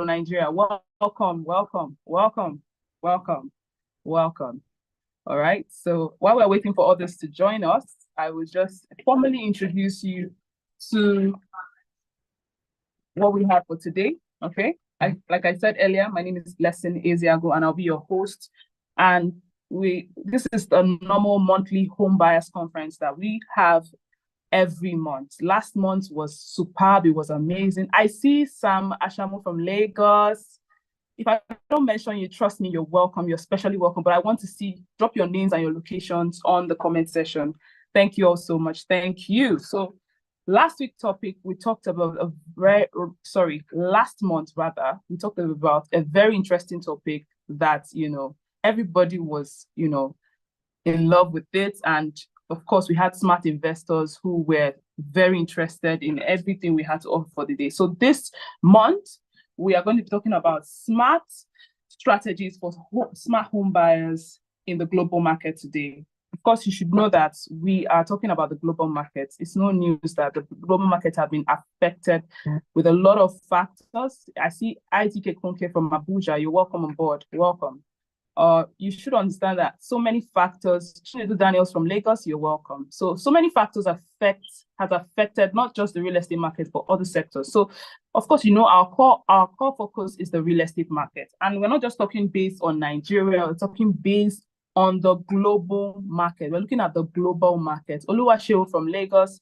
Nigeria. Welcome, welcome, welcome, welcome, welcome. All right. So while we're waiting for others to join us, I will just formally introduce you to what we have for today. Okay. Like I said earlier, my name is Blessing Eziago, and I'll be your host. And this is the normal monthly home buyers conference that we have every month. Last month was superb. It was amazing. I see Sam Ashamu from Lagos. If I don't mention you, trust me, you're welcome. You're especially welcome. But I want to see, drop your names and your locations on the comment section. Thank you all so much. Thank you. So last week's topic, we talked about last month rather, we talked about a very interesting topic that, everybody was, in love with it. And of course, we had smart investors who were very interested in everything we had to offer for the day. So this month, we are going to be talking about smart strategies for smart home buyers in the global market today. Of course, you should know that we are talking about the global market. It's no news that the global market have been affected with a lot of factors. I see ITK Konke from Abuja. You're welcome on board. Welcome. You should understand that so many factors. Chinedu Daniels from Lagos, you're welcome. So many factors has affected not just the real estate market, but other sectors. So, of course, our core focus is the real estate market, and we're not just talking based on Nigeria. We're talking based on the global market. We're looking at the global market. Oluwaseun from Lagos,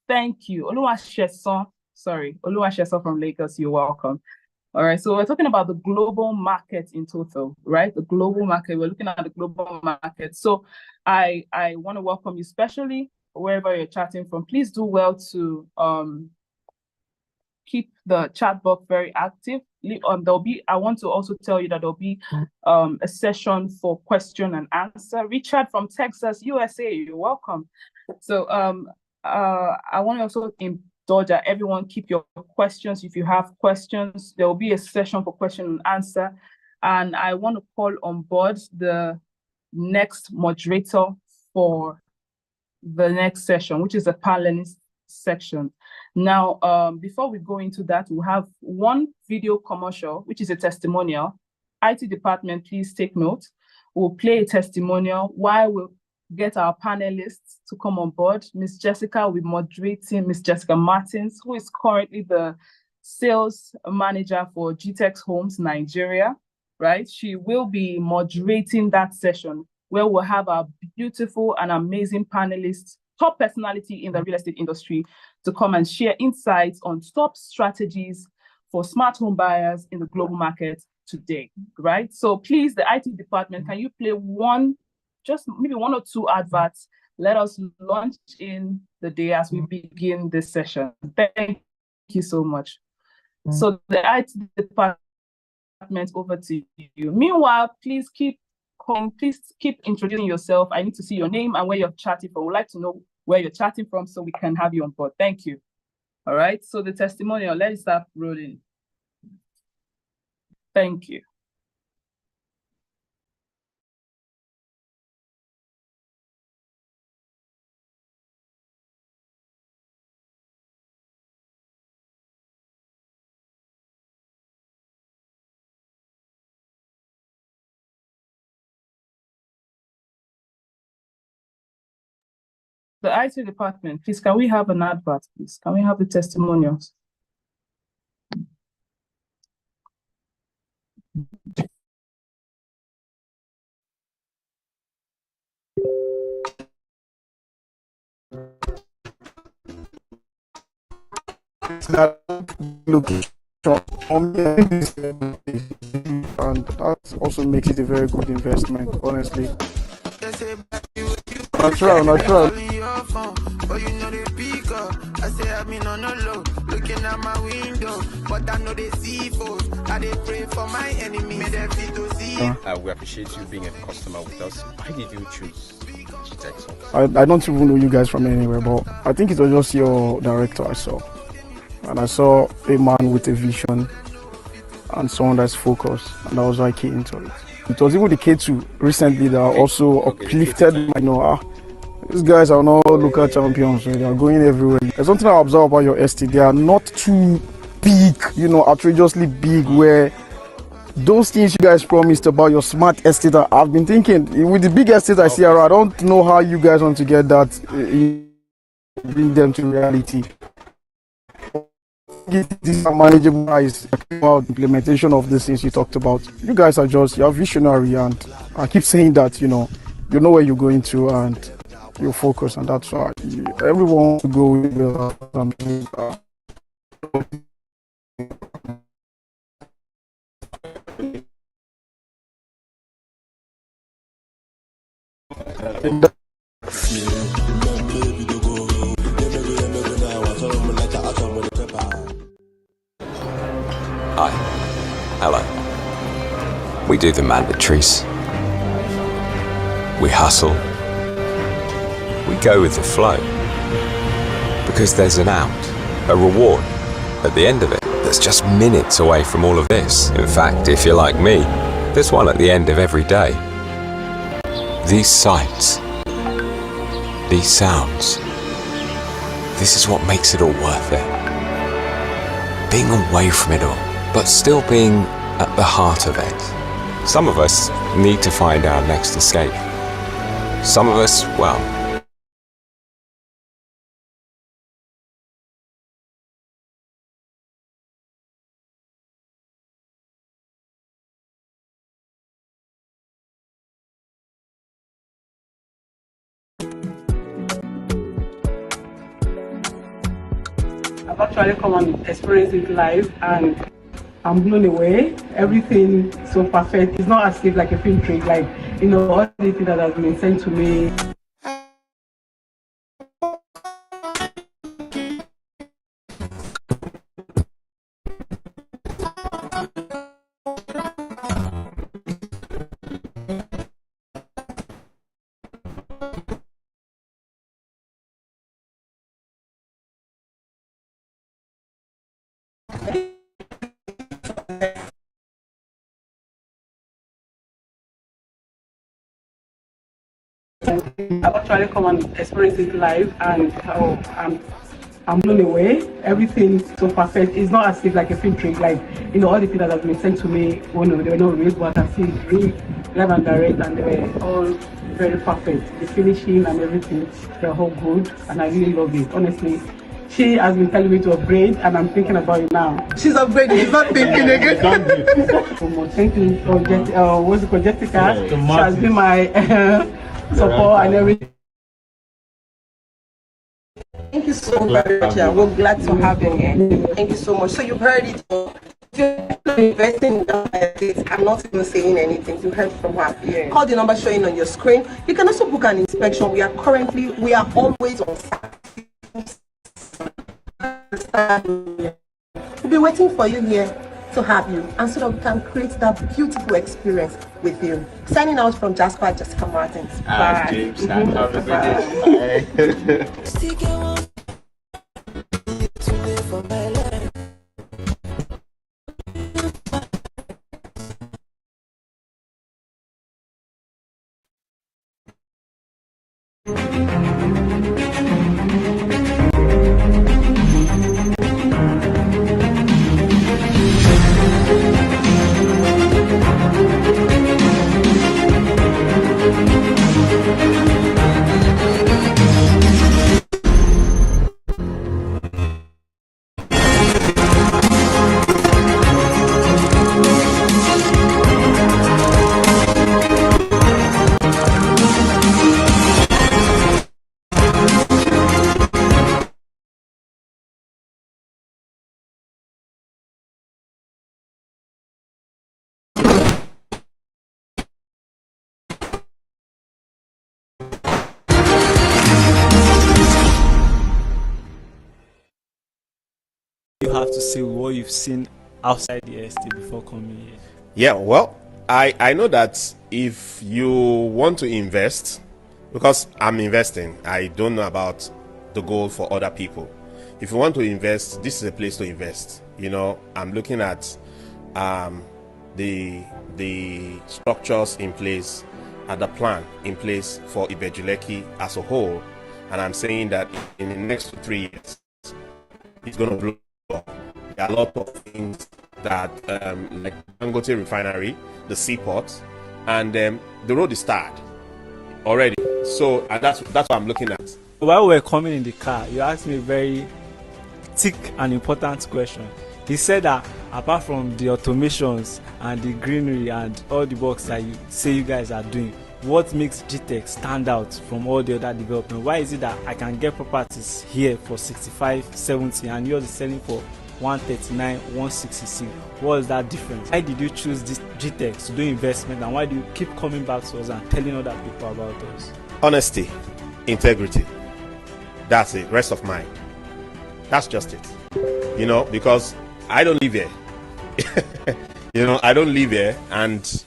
thank you. Oluwaseun from Lagos, you're welcome. All right, so we're talking about the global market in total, right? The global market, we're looking at the global market. So I want to welcome you, especially wherever you're chatting from. Please do well to keep the chat box very active. I want to also tell you that there'll be a session for question and answer. Richard from Texas, USA, you're welcome. So I want to also indulge that everyone keep your questions. If you have questions, there will be a session for question and answer. And I want to call on board the next moderator for the next session, which is a panelist section. Now, before we go into that, we have one video commercial, which is a testimonial. IT department, please take note. We'll play a testimonial while we'll get our panelists to come on board. Miss Jessica will be moderating, Miss Jessica Martins, who is currently the sales manager for Gtexthomes Nigeria, right? She will be moderating that session where we'll have our beautiful and amazing panelists, top personality in the real estate industry, to come and share insights on top strategies for smart home buyers in the global market today, right? So please, the IT department, can you play just maybe one or two adverts? Let us launch in the day as we begin this session. Thank you so much. So the IT department, over to you. Meanwhile, please keep introducing yourself. I need to see your name and where you're chatting from. We'd like to know where you're chatting from so we can have you on board. Thank you. All right, so the testimonial, let's start rolling. Thank you. The IT department, please, can we have an advert, please? Can we have the testimonials? That location and that also makes it a very good investment, honestly. Natural. But you know they pick up. I say I've been on the low, looking at my window, but I know they see foes. I they pray for my enemy, may they feel to see. We appreciate you being a customer with us. Why did you choose Gtexthomes? I don't even know you guys from anywhere, but I think it was just your director I saw. And I saw a man with a vision and someone that's focused, and I was like key into it. It was even the K2 recently that also uplifted me. These guys are not local champions, so they are going everywhere. There's something I observe about your ST. They are not too big, outrageously big, where those things you guys promised about your smart estate, I've been thinking, with the big estate I see around, I don't know how you guys want to get that, bring them to reality. This manageable is about implementation of the things you talked about. You guys you're visionary, and I keep saying that, you know where you're going to, and you focus, and that's why everyone wants to go with something. Hi. Hello. We do the mandatories. We hustle. We go with the flow. Because there's an out, a reward, at the end of it that's just minutes away from all of this. In fact, if you're like me, there's one at the end of every day. These sights, these sounds, this is what makes it all worth it. Being away from it all, but still being at the heart of it. Some of us need to find our next escape. Some of us, well, I've actually come and experienced it live, and I'm blown away. Everything so perfect. It's not as if like a film trick, like, all the things that has been sent to me. I've actually come and experienced it live, and I'm blown away. Everything so perfect. It's not as if like a film trick, like, all the things that have been sent to me. Oh no, they were not real, but I see it real, live and direct, and they were all very perfect. The finishing and everything, they're all good, and I really love it. Honestly, she has been telling me to upgrade, and I'm thinking about it now. She's upgrading, she's not thinking again. Thank you for what's it called, Jessica. She has been my support and everything. Thank you so very much. We're glad to have you here. Thank you so much. So you've heard it all. If you're not investing in this, I'm not even saying anything. You heard from her. Yeah. Call the number showing on your screen. You can also book an inspection. We are always on site. We'll be waiting for you here to have you, and so that we can create that beautiful experience with you. Signing out from Jasper, Jessica Martins. Bye. James, have a good day. Bye. You have to say what you've seen outside the estate before coming here. Yeah, well, I know that if you want to invest, because I'm investing, I don't know about the goal for other people. If you want to invest, this is a place to invest. I'm looking at the structures in place, and the plan in place for Ibejuleki as a whole, and I'm saying that in the next 3 years, it's going to blow up. there are a lot of things that, like Dangote refinery, the seaport, and the road is starred already. So and that's what I'm looking at. While we were coming in the car, you asked me a very thick and important question. He said that apart from the automations and the greenery and all the works that you say you guys are doing, what makes Gtex stand out from all the other development? Why is it that I can get properties here for 65, 70 and yours is selling for 139, 166? What is that difference? Why did you choose this Gtex to do investment, and why do you keep coming back to us and telling other people about us? Honesty, integrity. That's it. Rest of mind. That's just it. Because I don't live here. I don't live here, and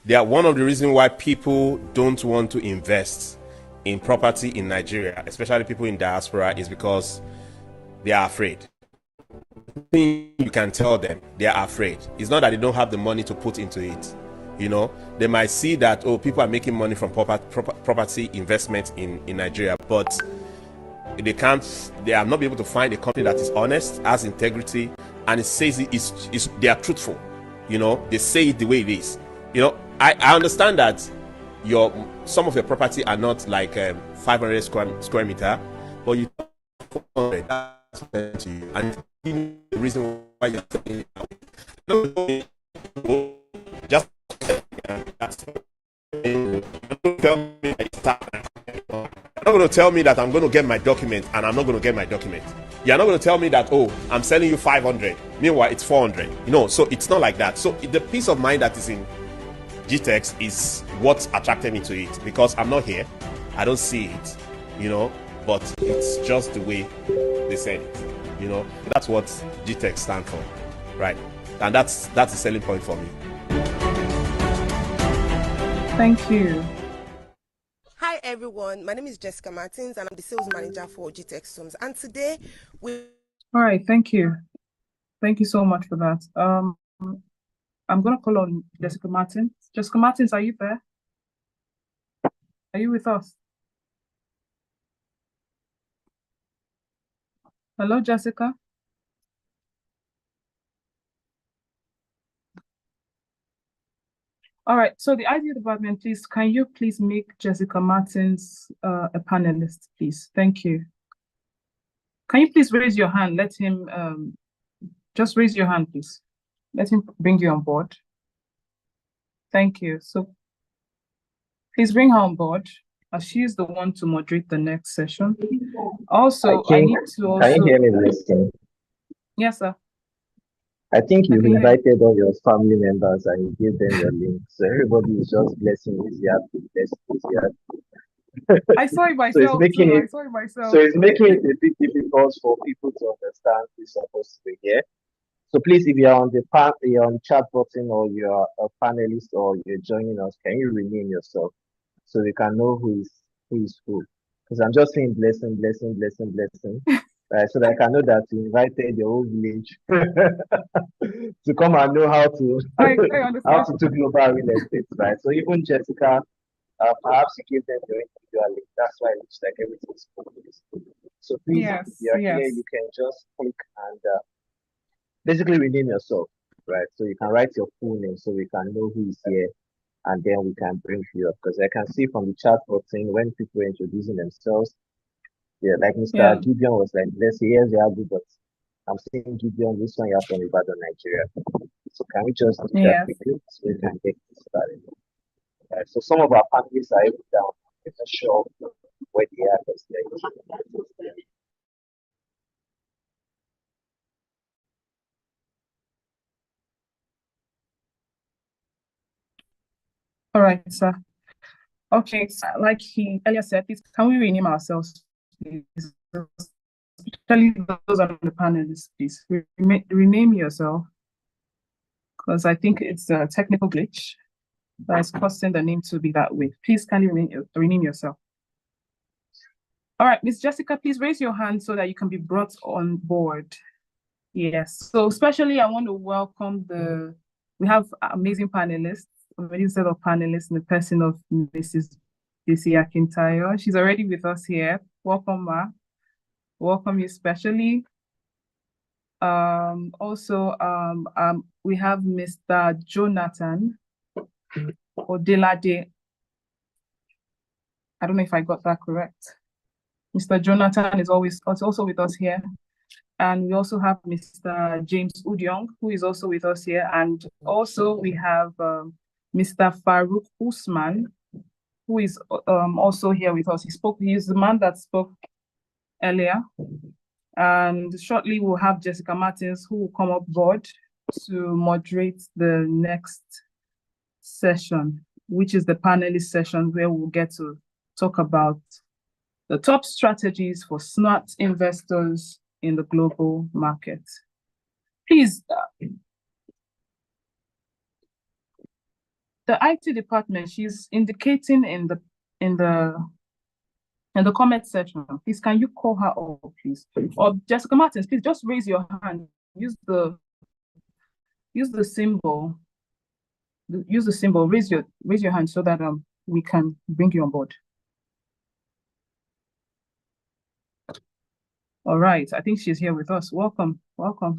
they are one of the reasons why people don't want to invest in property in Nigeria, especially people in diaspora, is because they are afraid. You can tell them they are afraid. It's not that they don't have the money to put into it. They might see that, people are making money from property investment in Nigeria, but they are not able to find a company that is honest, has integrity, and it says they are truthful. They say it the way it is. I understand that some of your property are not like 500 square meter, but you 400, that's to you. And the reason why you're saying it, just tell me you're not going to tell me that I'm going to get my document and I'm not going to get my document. You're not going to tell me that, I'm selling you 500, meanwhile it's 400. So it's not like that. So the peace of mind that is in Gtex is what attracted me to it, because I'm not here, I don't see it, but it's just the way they said it. That's what Gtex stands for, right? And that's the selling point for me. Thank you. Hi everyone, my name is Jessica Martins and I'm the sales manager for Gtexthomes. And today we... All right, thank you. Thank you so much for that. I'm going to call on Jessica Martins. Jessica Martins, are you there? Are you with us? Hello, Jessica. All right, so the IT department, please, can you please make Jessica Martins a panelist, please? Thank you. Can you please raise your hand? Let him, just raise your hand, please. Let him bring you on board. Thank you. So please bring her on board, as she is the one to moderate the next session. Also, I need to also... Can you hear me, Winston? Yes, sir. I think you've invited all your family members and you gave them your link. So everybody is just blessing easy happy, blessing happy. I saw it myself I saw it myself. So it's making it a bit difficult for people to understand who's supposed to be here. So please, if you're on the chat button, or you're a panelist, or you're joining us, can you rename yourself so we can know who is who? Because I'm just saying blessing, blessing, blessing, blessing. So that I can know that you invited your whole village to come and know how to do global real estate, right? So even Jessica, perhaps you give them your individual link. That's why it looks like everything's focused. So please, if you're here, you can just click and basically rename yourself, right? So you can write your full name so we can know who is here, and then we can bring you up. Because I can see from the chat button when people are introducing themselves, like Mr. Gideon was like, let's see, here's the Abu, but I'm saying Gideon, this one you have from Ibadan, Nigeria. So can we just do that quickly so we can get this started? So some of our panelists are able down. I'm not sure where they are, because they're All right, sir. Okay, so like he earlier said, please, can we rename ourselves, please? Especially those on the panelists, please. Rename yourself, because I think it's a technical glitch that is causing the name to be that way. Please, can you rename yourself? All right, Miss Jessica, please raise your hand so that you can be brought on board. Yes, so especially I want to welcome we have amazing panelists, already set of panelists in the person of Mrs. Bisi Akintayo. She's already with us here. Welcome, Ma. Welcome you especially. We have Mr. Jonathan Odelade. I don't know if I got that correct. Mr. Jonathan is also with us here. And we also have Mr. James Udiong, who is also with us here. And also we have Mr. Farouq Usman, who is also here with us. He's the man that spoke earlier. And shortly we'll have Jessica Martins, who will come up board to moderate the next session, which is the panelist session, where we'll get to talk about the top strategies for smart investors in the global market. Please, the IT department, she's indicating in the comment section. Please, can you call her up, please? Or Jessica Martins, please just raise your hand. Use the symbol. Use the symbol. Raise your hand so that we can bring you on board. All right, I think she's here with us. Welcome, welcome.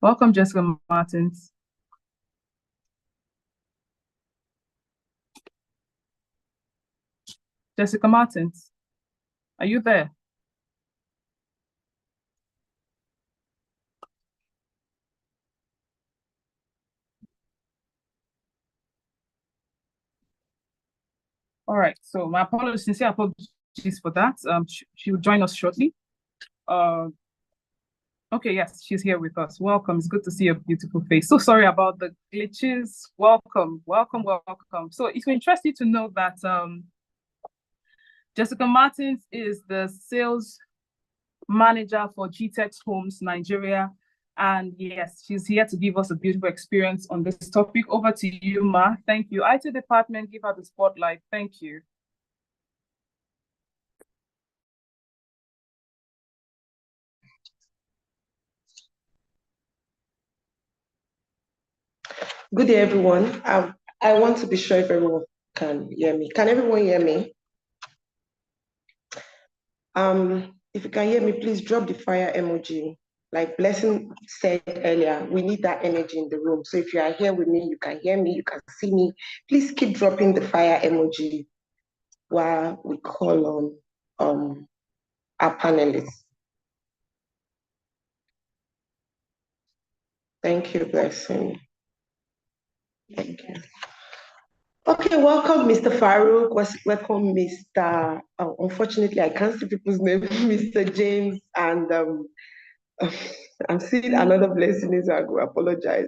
Welcome, Jessica Martins. Jessica Martins, are you there? All right, so my apologies, sincere apologies for that. She will join us shortly. Okay, yes, she's here with us. Welcome, it's good to see your beautiful face. So sorry about the glitches. Welcome, welcome, welcome. So it will interest you to know that Jessica Martins is the sales manager for Gtexthomes Nigeria. And yes, she's here to give us a beautiful experience on this topic. Over to you, Ma. Thank you. IT department, give her the spotlight. Thank you. Good day, everyone. I want to be sure if everyone can hear me. Can everyone hear me? If you can hear me, please drop the fire emoji. Like Blessing said earlier, we need that energy in the room. So if you are here with me, you can hear me, you can see me. Please keep dropping the fire emoji while we call on our panelists. Thank you, Blessing. Thank you. Okay, welcome, Mr. Farouq. Welcome, Mr. Unfortunately, I can't see people's name, Mr. James, and I'm seeing another Blessing, so I go apologize.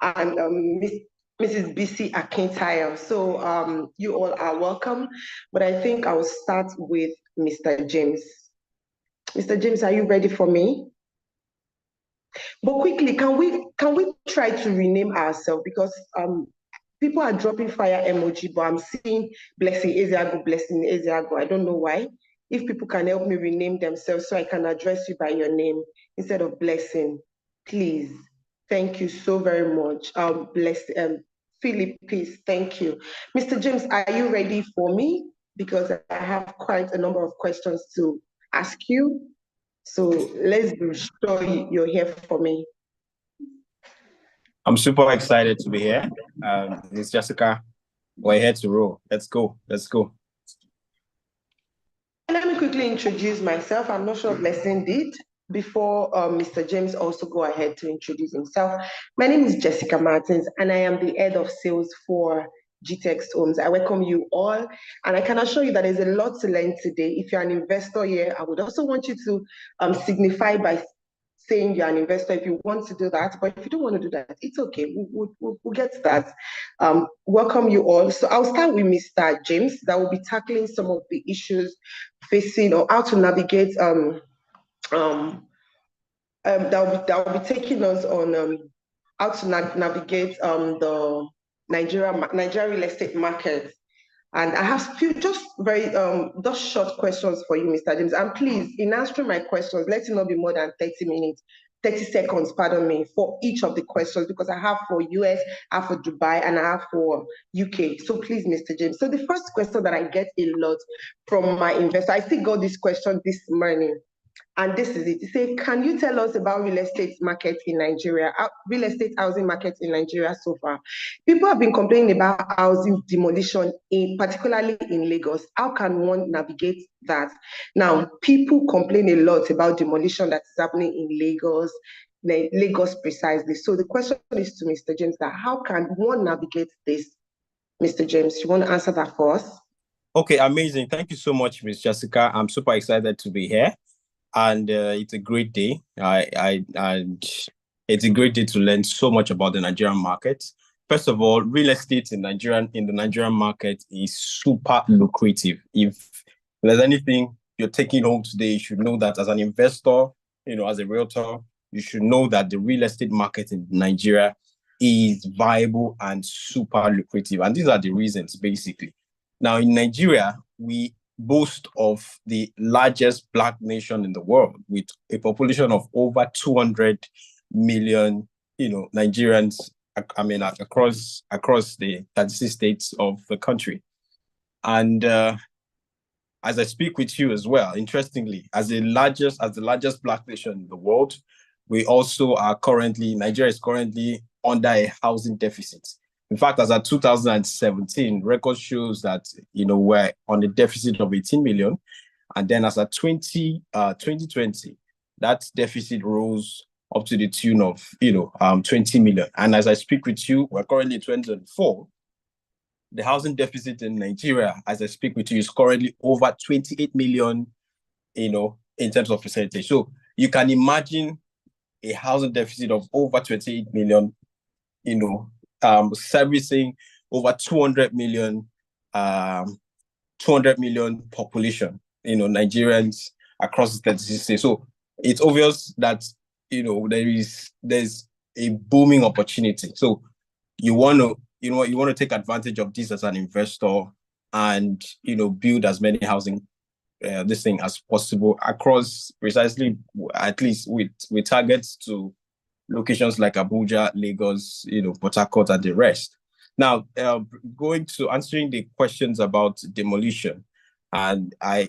And Mrs. Bisi Akintayo. So you all are welcome, but I think I will start with Mr. James. Mr. James, are you ready for me? But quickly, can we try to rename ourselves, because people are dropping fire emoji, but I'm seeing Blessing Ezeago, Blessing Ezeago. I don't know why. If people can help me rename themselves so I can address you by your name instead of Blessing, please. Thank you so very much. Philip, please. Thank you. Mr. James, are you ready for me? Because I have quite a number of questions to ask you. So let's be sure you're here for me. I'm super excited to be here. Miss Jessica, we're here to roll. Let's go. Let's go. Let me quickly introduce myself. I'm not sure Blessing did before Mr. James also go ahead to introduce himself. My name is Jessica Martins, and I am the head of sales for Gtexthomes. I welcome you all, and I can assure you that there's a lot to learn today. If you're an investor here, I would also want you to signify by saying you're an investor if you want to do that, but if you don't want to do that, it's okay. We'll get to that. Welcome you all. So I'll start with Mr. James, that will be tackling some of the issues facing, or how to navigate that will be taking us on how to navigate the Nigeria real estate market. And I have few just short questions for you, Mr. James. And please, in answering my questions, let it not be more than 30 seconds, pardon me, for each of the questions, because I have for US, I have for Dubai, and I have for UK. So please, Mr. James. So the first question that I get a lot from my investor, I still got this question this morning. And this is it. It says, can you tell us about real estate market in Nigeria, real estate housing market in Nigeria so far? People have been complaining about housing demolition, particularly in Lagos. How can one navigate that? Now, people complain a lot about demolition that is happening in Lagos precisely. So the question is to Mr. James, that how can one navigate this? Mr. James, you want to answer that for us? Okay, amazing. Thank you so much, Ms. Jessica. I'm super excited to be here. And it's a great day. And it's a great day to learn so much about the Nigerian market. First of all, real estate in the Nigerian market is super lucrative. If there's anything you're taking home today, you should know that as an investor, as a realtor, you should know that the real estate market in Nigeria is viable and super lucrative. And these are the reasons, basically. Now, in Nigeria, we boast of the largest Black nation in the world, with a population of over 200 million, Nigerians, across the 36 states of the country. And as I speak with you as well, interestingly, as the largest Black nation in the world, Nigeria is currently under a housing deficit. In fact, as of 2017, record shows that, we're on a deficit of 18 million. And then as of 2020, that deficit rose up to the tune of, 20 million. And as I speak with you, we're currently in 2024. The housing deficit in Nigeria, as I speak with you, is currently over 28 million, in terms of percentage. So you can imagine a housing deficit of over 28 million, servicing over 200 million population, Nigerians across the 36 states. So it's obvious that, there's a booming opportunity. So you want to take advantage of this as an investor and, build as many housing this thing as possible across, precisely, at least with targets to locations like Abuja, Lagos, Port Harcourt, and the rest. Now, going to answering the questions about demolition, and I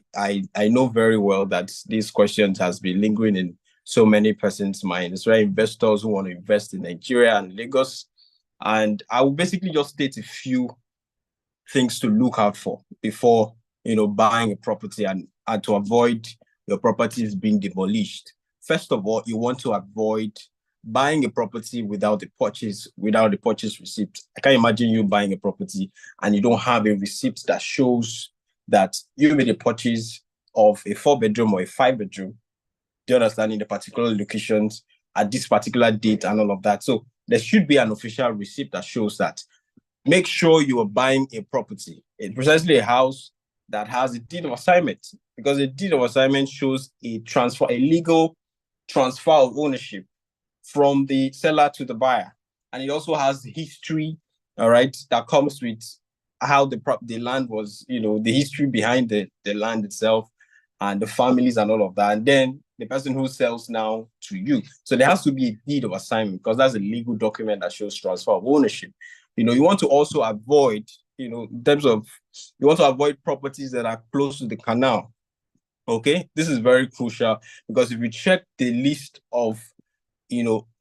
know very well that these questions has been lingering in so many persons' minds, right? Investors who want to invest in Nigeria and Lagos. And I will basically just state a few things to look out for before, buying a property and to avoid your properties being demolished. First of all, you want to avoid buying a property without the purchase receipt. I can't imagine you buying a property and you don't have a receipt that shows that you made a purchase of a 4-bedroom or a 5-bedroom. Do you understand? In the particular locations at this particular date and all of that. So there should be an official receipt that shows that. Make sure you are buying a property. It's precisely a house that has a deed of assignment, because a deed of assignment shows a legal transfer of ownership from the seller to the buyer. And it also has history, all right, that comes with how the land was, the history behind the land itself and the families and all of that. And then the person who sells now to you. So there has to be a deed of assignment, because that's a legal document that shows transfer of ownership. You want to also avoid, in terms of, you want to avoid properties that are close to the canal. Okay, this is very crucial, because if you check the list of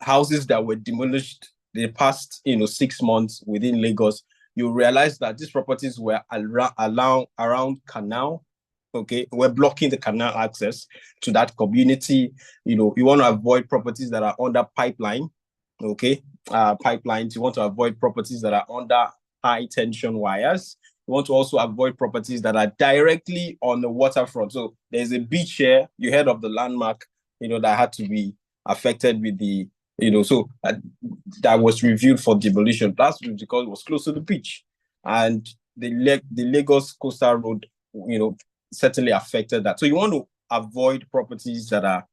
houses that were demolished the past 6 months within Lagos, you realize that these properties were around canal. Okay, we're blocking the canal access to that community. You want to avoid properties that are under pipeline. Okay, pipelines. You want to avoid properties that are under high tension wires. You want to also avoid properties that are directly on the waterfront. So there's a beach here. You heard of the landmark, that had to be affected with the, that was reviewed for demolition. That's because it was close to the beach. And the Lagos Coastal Road, certainly affected that. So you want to avoid properties that are,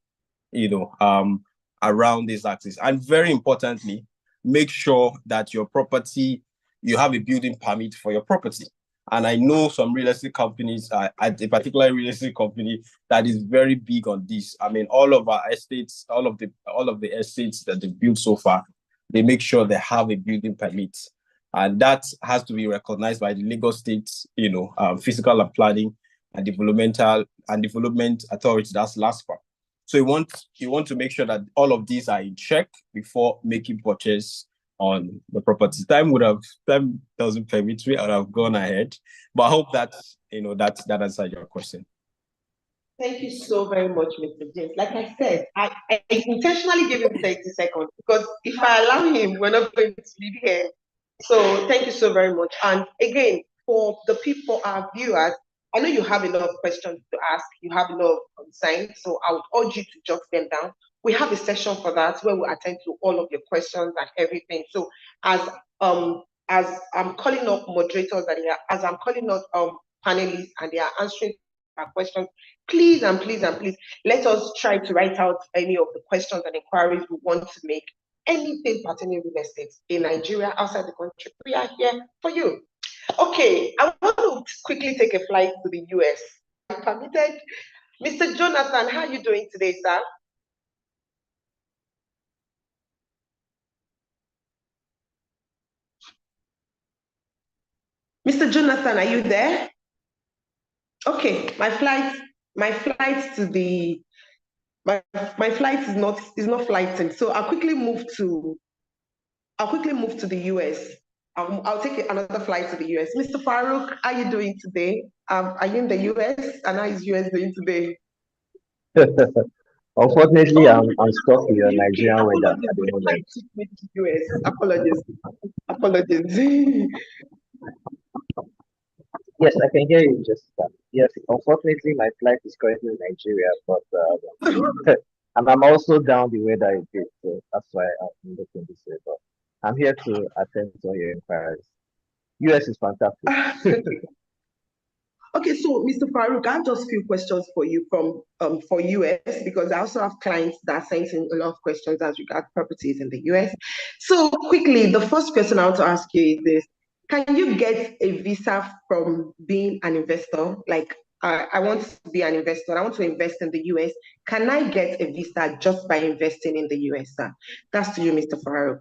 around this axis. And very importantly, make sure that your property, you have a building permit for your property. And I know some real estate companies, a particular real estate company that is very big on this. I mean, all of our estates, all of the estates that they've built so far, they make sure they have a building permit. And that has to be recognized by the Lagos State, Physical and Planning and Development Authority. That's LASPA. So you want to make sure that all of these are in check before making purchase on the property. Time doesn't permit me, I would have gone ahead. But I hope that that answered your question. Thank you so very much, Mr. James. Like I said, I intentionally gave him 30 seconds because if I allow him, we're not going to leave here. So thank you so very much. And again, for the people, our viewers, I know you have a lot of questions to ask. You have a lot of concerns. So I would urge you to jot them down. We have a session for that where we attend to all of your questions and everything. So as I'm calling up moderators as I'm calling up panelists and they are answering our questions, please and please and please let us try to write out any of the questions and inquiries we want to make. Anything pertaining real estate in Nigeria, outside the country, we are here for you. Okay, I want to quickly take a flight to the US. I'm permitted. Mr. Jonathan, how are you doing today, sir? Mr. Jonathan, are you there? Okay, my flight is not flighting. So I'll quickly move to the US. I'll take another flight to the US. Mr. Farouq, how are you doing today? Are you in the US? And how is US doing today? Unfortunately, I'm stuck in your Nigerian weather at the moment. US. Apologies. Yes, I can hear you, Jessica. Yes, unfortunately, my flight is currently in Nigeria, but and I'm also down the weather a bit, so that's why I'm looking this way. But I'm here to attend to all your inquiries. US is fantastic. Okay, so Mr. Farouq, I have just a few questions for you from for US because I also have clients that sent in a lot of questions as regards properties in the US. So quickly, the first question I want to ask you is this: can you get a visa from being an investor? Like, I want to be an investor. I want to invest in the US. Can I get a visa just by investing in the US? That's to you, Mr. Farouq.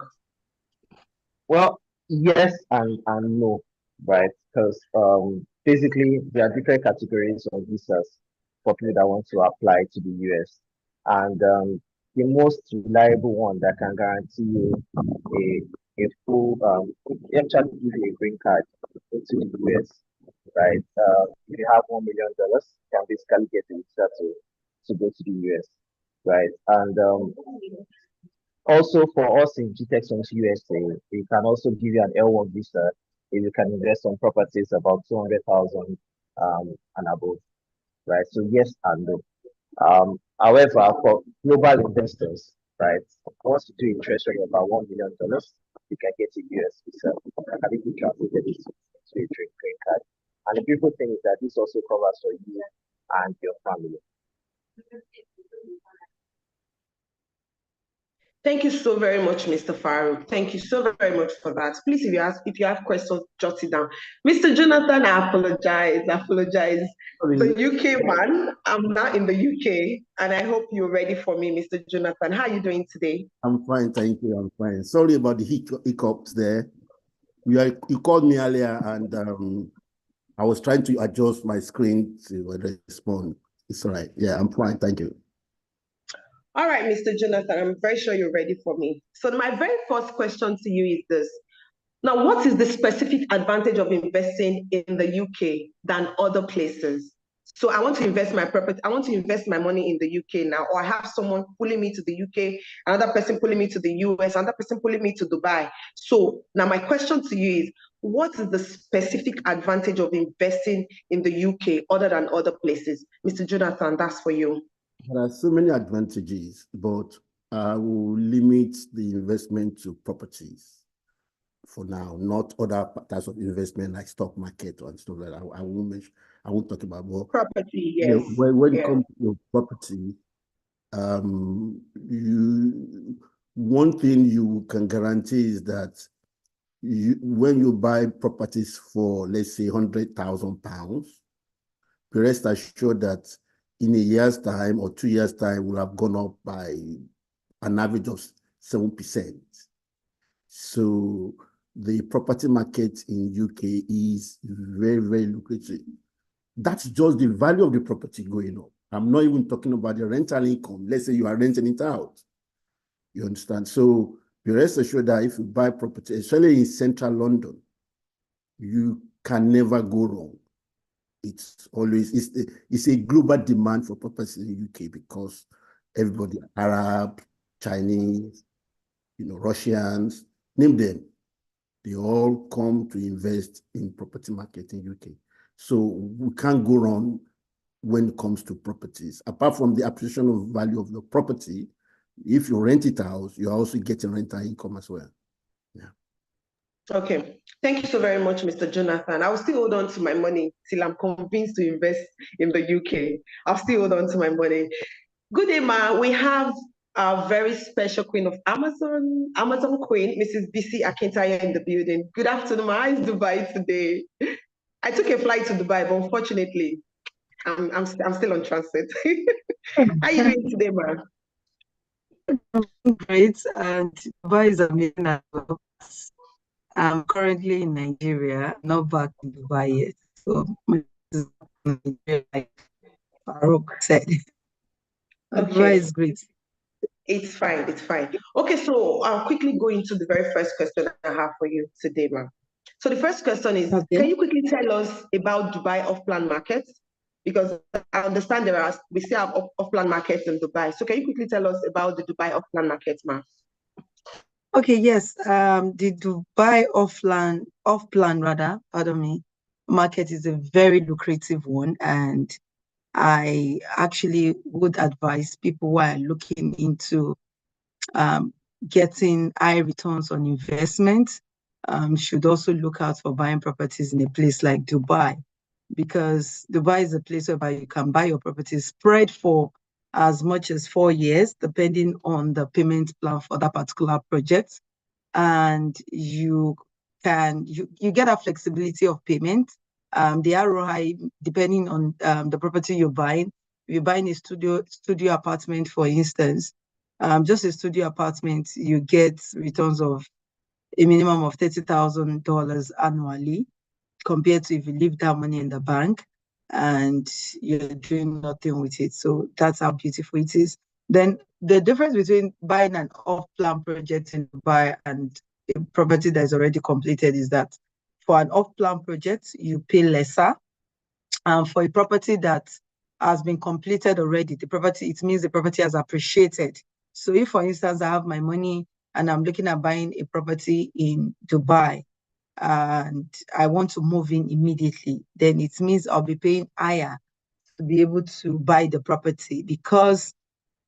Well, yes and no, right? Because basically there are different categories of visas for people that want to apply to the US, and the most reliable one that can guarantee you a full actually give you a green card into the US, right? If you have $1 million, you can basically get a visa to go to the US, right? And also, for us in Gtexthomes USA, we can also give you an L1 visa if you can invest on properties about 200,000 and above, right? So yes and no. However, for global investors, right, once you do interest rate of about $1 million, you can get a US visa. I can even translate it to a green card. And the beautiful thing is that this also covers for you and your family. Thank you so very much, Mr. Farouq. Thank you so very much for that. Please, if you have questions, jot it down. Mr. Jonathan, I apologize. The UK man, I'm not in the UK, and I hope you're ready for me, Mr. Jonathan. How are you doing today? I'm fine, thank you. I'm fine. Sorry about the hiccups there. You called me earlier, and I was trying to adjust my screen to respond. It's all right. Yeah, I'm fine. Thank you. All right, Mr. Jonathan, I'm very sure you're ready for me. So my very first question to you is this. Now, what is the specific advantage of investing in the UK than other places? So I want to invest my property, I want to invest my money in the UK now, or I have someone pulling me to the UK, another person pulling me to the US, another person pulling me to Dubai. So now my question to you is, what is the specific advantage of investing in the UK other than other places? Mr. Jonathan, that's for you. There are so many advantages, but I will limit the investment to properties for now, not other types of investment like stock market or stuff like that. I won't talk about more. Property, yes. When it comes to property, one thing you can guarantee is that when you buy properties for, let's say, £100,000, be rest assured that in a year's time or 2 years' time will have gone up by an average of 7%. So the property market in UK is very, very lucrative. That's just the value of the property going up. I'm not even talking about the rental income. Let's say you are renting it out. You understand? So be rest assured that if you buy property, especially in central London, you can never go wrong. It's always it's a global demand for property in the UK because everybody, Arab, Chinese, Russians, name them, they all come to invest in property market in UK. So we can't go wrong when it comes to properties. Apart from the appreciation of value of the property, if you rent it out, you're also getting rental income as well. Yeah. Okay. Thank you so very much, Mr. Jonathan. I will still hold on to my money till I'm convinced to invest in the UK. I'll still hold on to my money. Good day, ma. We have our very special queen of Amazon queen, Mrs. Bisi Akintayo in the building. Good afternoon, ma. How is Dubai today? I took a flight to Dubai, but unfortunately, I'm still on transit. How are you doing today, ma? Great, and Dubai is amazing as well. I'm currently in Nigeria, not back in Dubai yet. So Nigeria, like Farouq said. Dubai is great. It's fine, it's fine. Okay, so I'll quickly go into the very first question I have for you today, ma'am. So the first question is, Can you quickly tell us about Dubai off-plan markets? Because I understand we still have off-plan markets in Dubai. So can you quickly tell us about the Dubai off-plan markets, ma'am? Okay, yes. The Dubai off-plan market is a very lucrative one, and I actually would advise people who are looking into getting high returns on investment should also look out for buying properties in a place like Dubai, because Dubai is a place where you can buy your property spread for as much as 4 years, depending on the payment plan for that particular project. And you get a flexibility of payment. The ROI, depending on the property you're buying. If you're buying a studio apartment, for instance, just a studio apartment, you get returns of a minimum of $30,000 annually, compared to if you leave that money in the bank and you're doing nothing with it. So that's how beautiful it is. Then the difference between buying an off-plan project in Dubai and a property that is already completed is that for an off-plan project, you pay lesser. For a property that has been completed already, it means the property has appreciated. So if, for instance, I have my money and I'm looking at buying a property in Dubai, and I want to move in immediately, then it means I'll be paying higher to be able to buy the property, because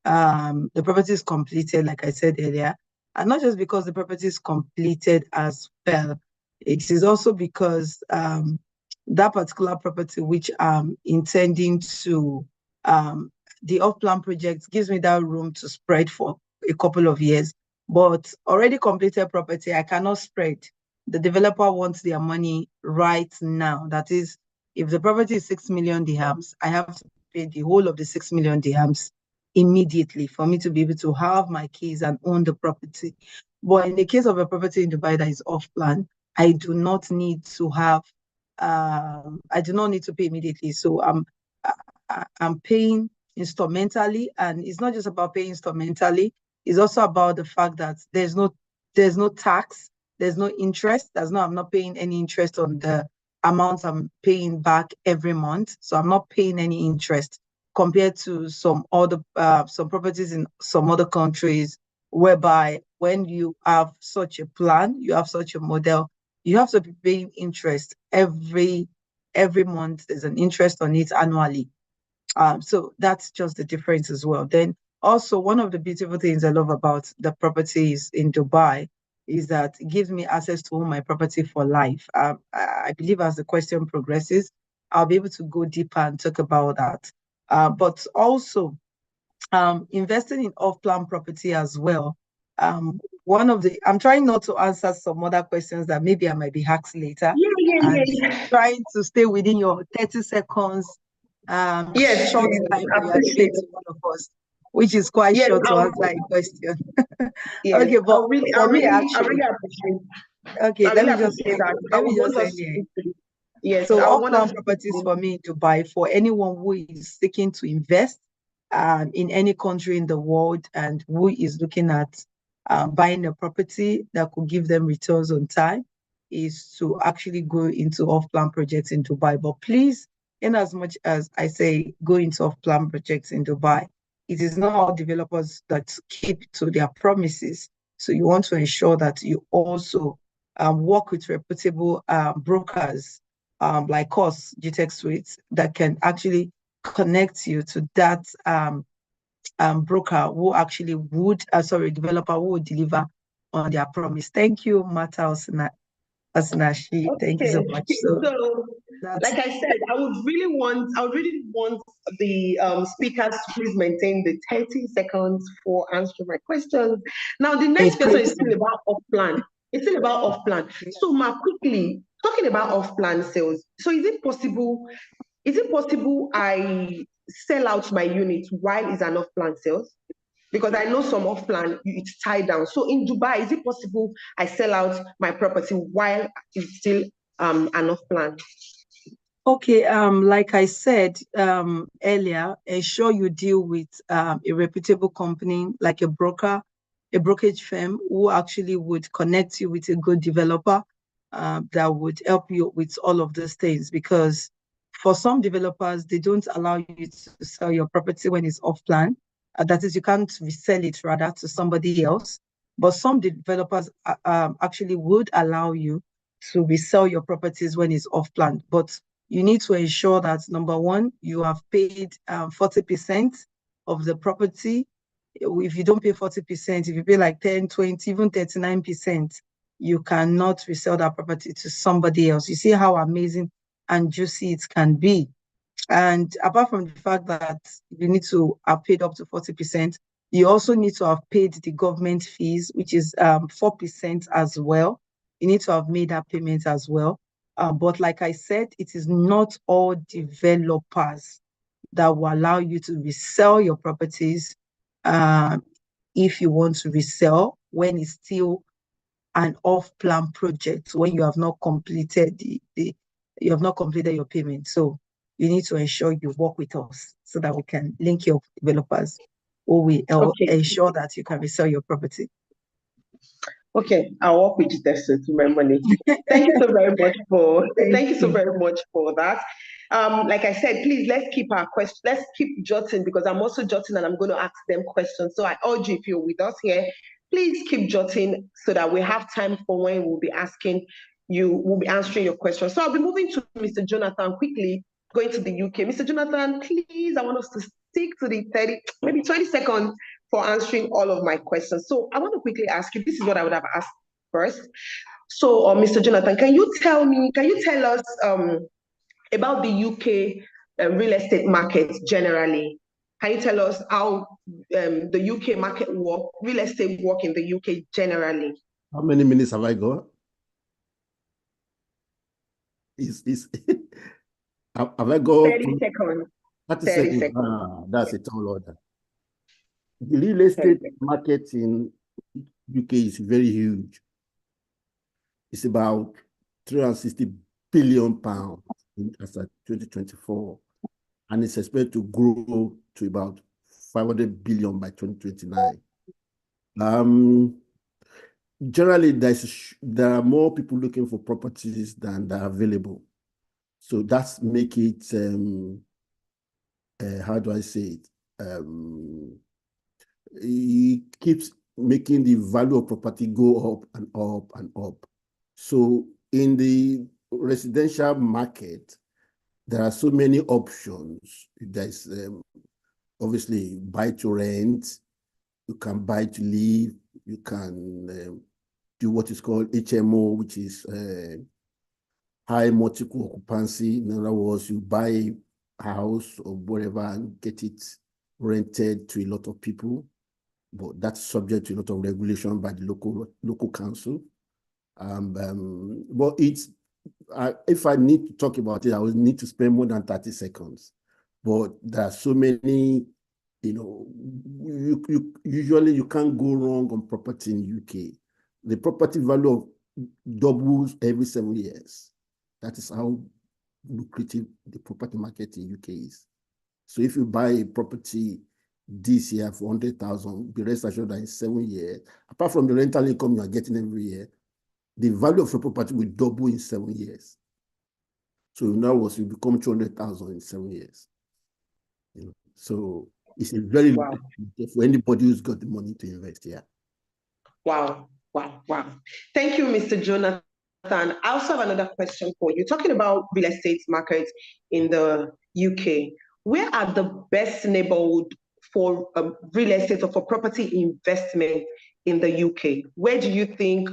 the property is completed, like I said earlier, and not just because the property is completed as well. It is also because that particular property which I'm intending to, the off-plan project gives me that room to spread for a couple of years. But already completed property, I cannot spread. The developer wants their money right now. That is, if the property is 6 million dirhams, I have to pay the whole of the 6 million dirhams immediately for me to be able to have my keys and own the property. But in the case of a property in Dubai that is off-plan, I do not need to pay immediately. So I'm paying instrumentally, and it's not just about paying instrumentally. It's also about the fact that there's no tax, there's no interest. I'm not paying any interest on the amount I'm paying back every month. So I'm not paying any interest, compared to some properties in some other countries, whereby when you have such a plan, you have such a model, you have to be paying interest every month. There's an interest on it annually. So that's just the difference as well. Then also, one of the beautiful things I love about the properties in Dubai is that it gives me access to own my property for life. I believe as the question progresses, I'll be able to go deeper and talk about that. But also, investing in off-plan property as well. I'm trying not to answer some other questions that maybe I might be asked later. Yeah. Trying to stay within your 30 seconds. Yes, short time you are giving to one of us, which is quite short to answer a question. Yes, Okay, but I really appreciate. Okay, I let really me just appreciate end. that. Let me just end here. Yes, So I want off-plan to properties for me in Dubai, for anyone who is seeking to invest in any country in the world and who is looking at buying a property that could give them returns on time, is to actually go into off-plan projects in Dubai. But please, in as much as I say go into off-plan projects in Dubai, it is not all developers that keep to their promises. So you want to ensure that you also work with reputable brokers like us, Gtexthomes, that can actually connect you to that broker who actually would, developer who would deliver on their promise. Thank you, Mata Osinashi. Thank you so much. So, like I said, I would really want the speakers to please maintain the 30 seconds for answering my questions. Now, the next question is still about off-plan. It's still about off-plan. So, quickly, talking about off-plan sales. So, is it possible I sell out my unit while it's an off-plan sales? Because I know some off-plan, it's tied down. So in Dubai, is it possible I sell out my property while it's still an off-plan? Okay, like I said earlier, ensure you deal with a reputable company like a brokerage firm who actually would connect you with a good developer that would help you with all of those things. Because for some developers, they don't allow you to sell your property when it's off-plan. That is, you can't resell it rather to somebody else. But some developers actually would allow you to resell your properties when it's off-plan. But you need to ensure that, number one, you have paid 40% of the property. If you don't pay 40%, if you pay like 10, 20, even 39%, you cannot resell that property to somebody else. You see how amazing and juicy it can be. And apart from the fact that you need to have paid up to 40%, you also need to have paid the government fees, which is 4% as well. You need to have made that payment as well. But like I said, it is not all developers that will allow you to resell your properties if you want to resell when it's still an off-plan project, when you have not completed you have not completed your payment. So you need to ensure you work with us so that we can link your developers or we ensure that you can resell your property. Okay, I'll work with Gtexthomes to my money. Thank you so very much for that. Like I said, please let's keep our questions. Let's keep jotting because I'm also jotting and I'm going to ask them questions. So I urge you, if you're with us here, please keep jotting so that we have time for when we'll be answering your questions. So I'll be moving to Mr. Jonathan quickly, going to the UK. Mr. Jonathan, please, I want us to stick to the 20 seconds for answering all of my questions. So I want to quickly ask you, this is what I would have asked first. So, Mr. Jonathan, can you tell us about the UK real estate market generally? Can you tell us how the UK market real estate work in the UK generally? How many minutes have I got? Have I got 30 seconds. 30 seconds. That's a tall order. The real estate market in UK is very huge. It's about 360 billion pounds as of 2024, and it's expected to grow to about 500 billion by 2029. Generally, there are more people looking for properties than are available. So that's make it, how do I say it? It keeps making the value of property go up and up and up. So in the residential market, there are so many options. There's obviously buy to rent, you can buy to live, you can do what is called HMO, which is high multiple occupancy. In other words, you buy a house or whatever and get it rented to a lot of people, but that's subject to a lot of regulation by the local council. But if I need to talk about it, I would need to spend more than 30 seconds. But there are so many, usually you can't go wrong on property in UK. The property value doubles every 7 years. That is how lucrative the property market in UK is. So if you buy a property this year for 100,000, be rest assured that in 7 years, apart from the rental income you are getting every year, the value of your property will double in 7 years. So in other words, you become 200,000 in 7 years. You know, so it's a very Wow. for anybody who's got the money to invest here. Wow, wow, wow. Thank you, Mr. Jonathan. I also have another question for you. Talking about real estate markets in the UK, where are the best neighborhood for real estate or for property investment in the UK? Where do you think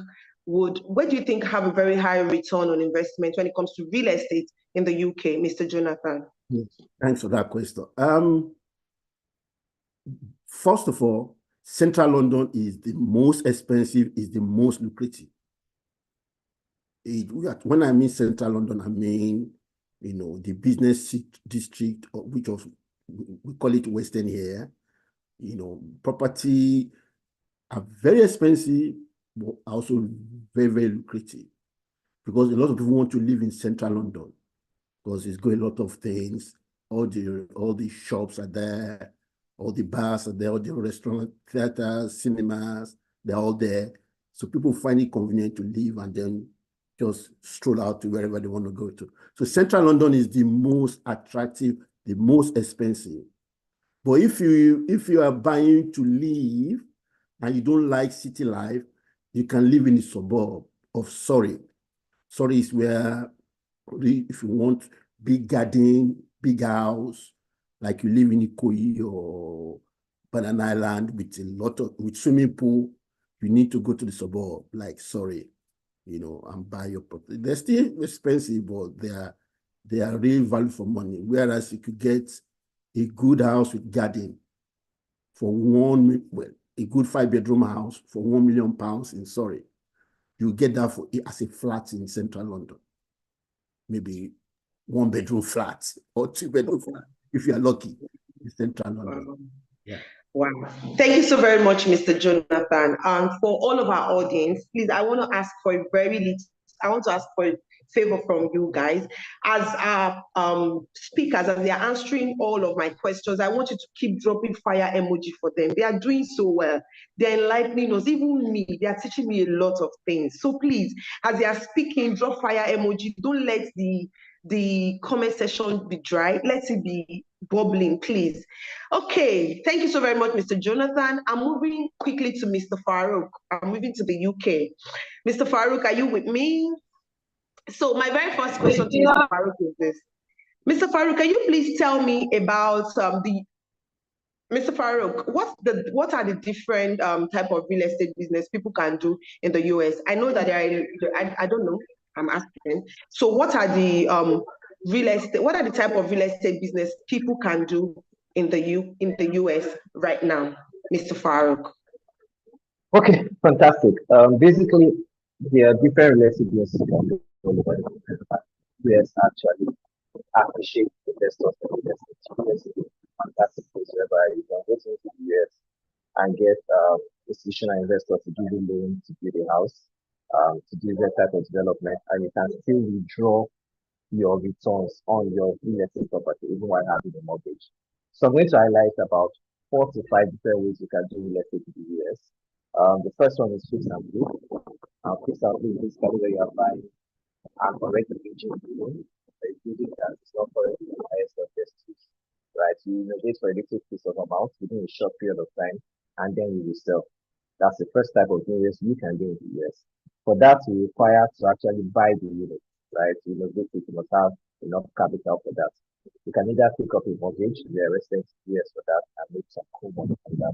have a very high return on investment when it comes to real estate in the UK, Mr. Jonathan? Yes. Thanks for that question. First of all, Central London is the most expensive, is the most lucrative. When I mean Central London, I mean, the business district, which we call it Western here. Property are very expensive, but also very, very lucrative, because a lot of people want to live in Central London because it's got a lot of things. All the shops are there, all the bars are there, all the restaurants, theaters, cinemas, they're all there. So people find it convenient to live and then just stroll out to wherever they want to go to. So Central London is the most attractive, the most expensive. But if you are buying to live and you don't like city life, you can live in the suburb of Surrey. Surrey is where, if you want big garden, big house, like you live in Ikoyi or Banana Island with swimming pool, you need to go to the suburb like Surrey, and buy your property. They're still expensive, but they are real value for money. Whereas you could get a good house with garden for a good 5-bedroom house for £1 million in Surrey. You get that as a flat in Central London. Maybe 1-bedroom flat or 2-bedroom flat, if you are lucky, in Central London. Yeah. Wow. Thank you so very much, Mr. Jonathan. For all of our audience, please, I want to ask for a favor from you guys. As our speakers, as they are answering all of my questions, I want you to keep dropping fire emoji for them. They are doing so well. They're enlightening us, even me. They are teaching me a lot of things. So please, as they are speaking, drop fire emoji. Don't let the comment section be dry. Let it be bubbling, please. Okay, thank you so very much, Mr. Jonathan. I'm moving quickly to Mr. Farouq. I'm moving to the UK. Mr. Farouq, are you with me? So my very first question to Mr. Farouq is this. Mr. Farouq, can you please tell me about Mr. Farouq, what are the different type of real estate business people can do in the US? I know that I don't know, I'm asking. So what are the type of real estate business people can do in the US right now, Mr. Farouq? Okay, fantastic. Basically, there are different real estate businesses you can do all over the world. US actually appreciate investors and investors. US is a fantastic place whereby you can go into the US and get institutional investors to give you loans to build a house, to do that type of development, and you can still withdraw your returns on your real estate property even while having a mortgage. So I'm going to highlight about 4 to 5 different ways you can do real estate in the US. The first one is fix and flip. Fix and flip is basically where you are buying and correct the aging building, a building that is not currently the highest of best use, right? So you innovate for a little piece of amount within a short period of time, and then you will sell. That's the first type of business you can do in the US. For that, you require to actually buy the unit, right? To innovate, you must have enough capital for that. You can either pick up a mortgage, you are resident in the US for that, and make some cool money from that.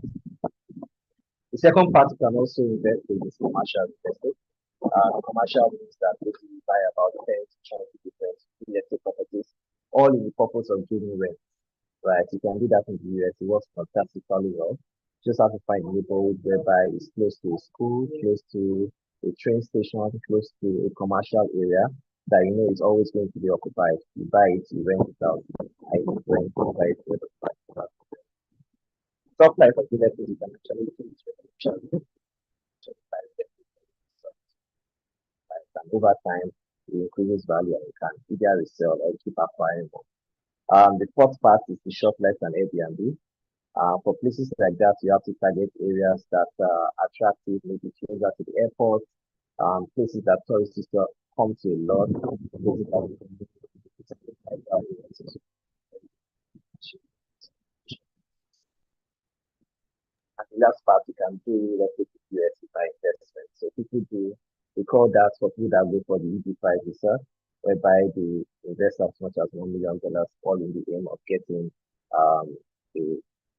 The second part you can also invest in is commercial investing. Commercial means that if you buy about 10 to 20 different real estate properties, all in the purpose of giving rent, right? You can do that in the US. It works fantastically well. Just have to find a neighborhood whereby it's close to a school, close to a train station, close to a commercial area that you know is always going to be occupied. You buy it, you rent it out. I rent, buy it, top life of real estate you can actually do is residential. And over time, it increases value and you can either resell or keep acquiring more. The fourth part is the short life and Airbnb. For places like that, you have to target areas that are attractive, maybe closer to the airport, places that tourists come to a lot. And the last part, you can do related to US by investment. So people do, we call that for people that go for the EB5 visa, whereby they invest as much as $1 million, all in the aim of getting um, a,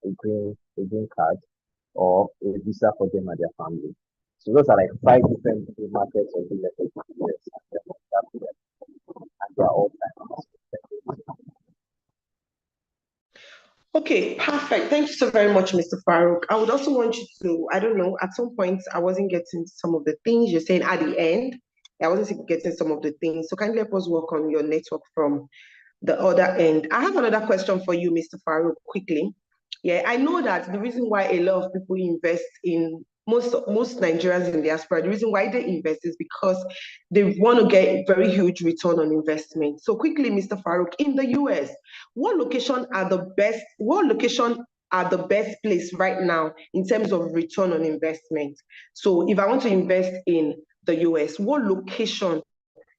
a green card or a visa for them and their family. So those are like 5 different markets of the US, and they are all time. Okay, perfect. Thank you so very much, Mr. Farouq. I would also want you to, I don't know, at some point I wasn't getting some of the things you're saying at the end. I wasn't getting some of the things. So kindly help us work on your network from the other end. I have another question for you, Mr. Farouq, quickly. Yeah, I know that the reason why a lot of people invest in most Nigerians in diaspora, the reason why they invest is because they want to get a very huge return on investment. So quickly, Mr. Farouq, in the US, what location are the best place right now in terms of return on investment? So if I want to invest in the US, what location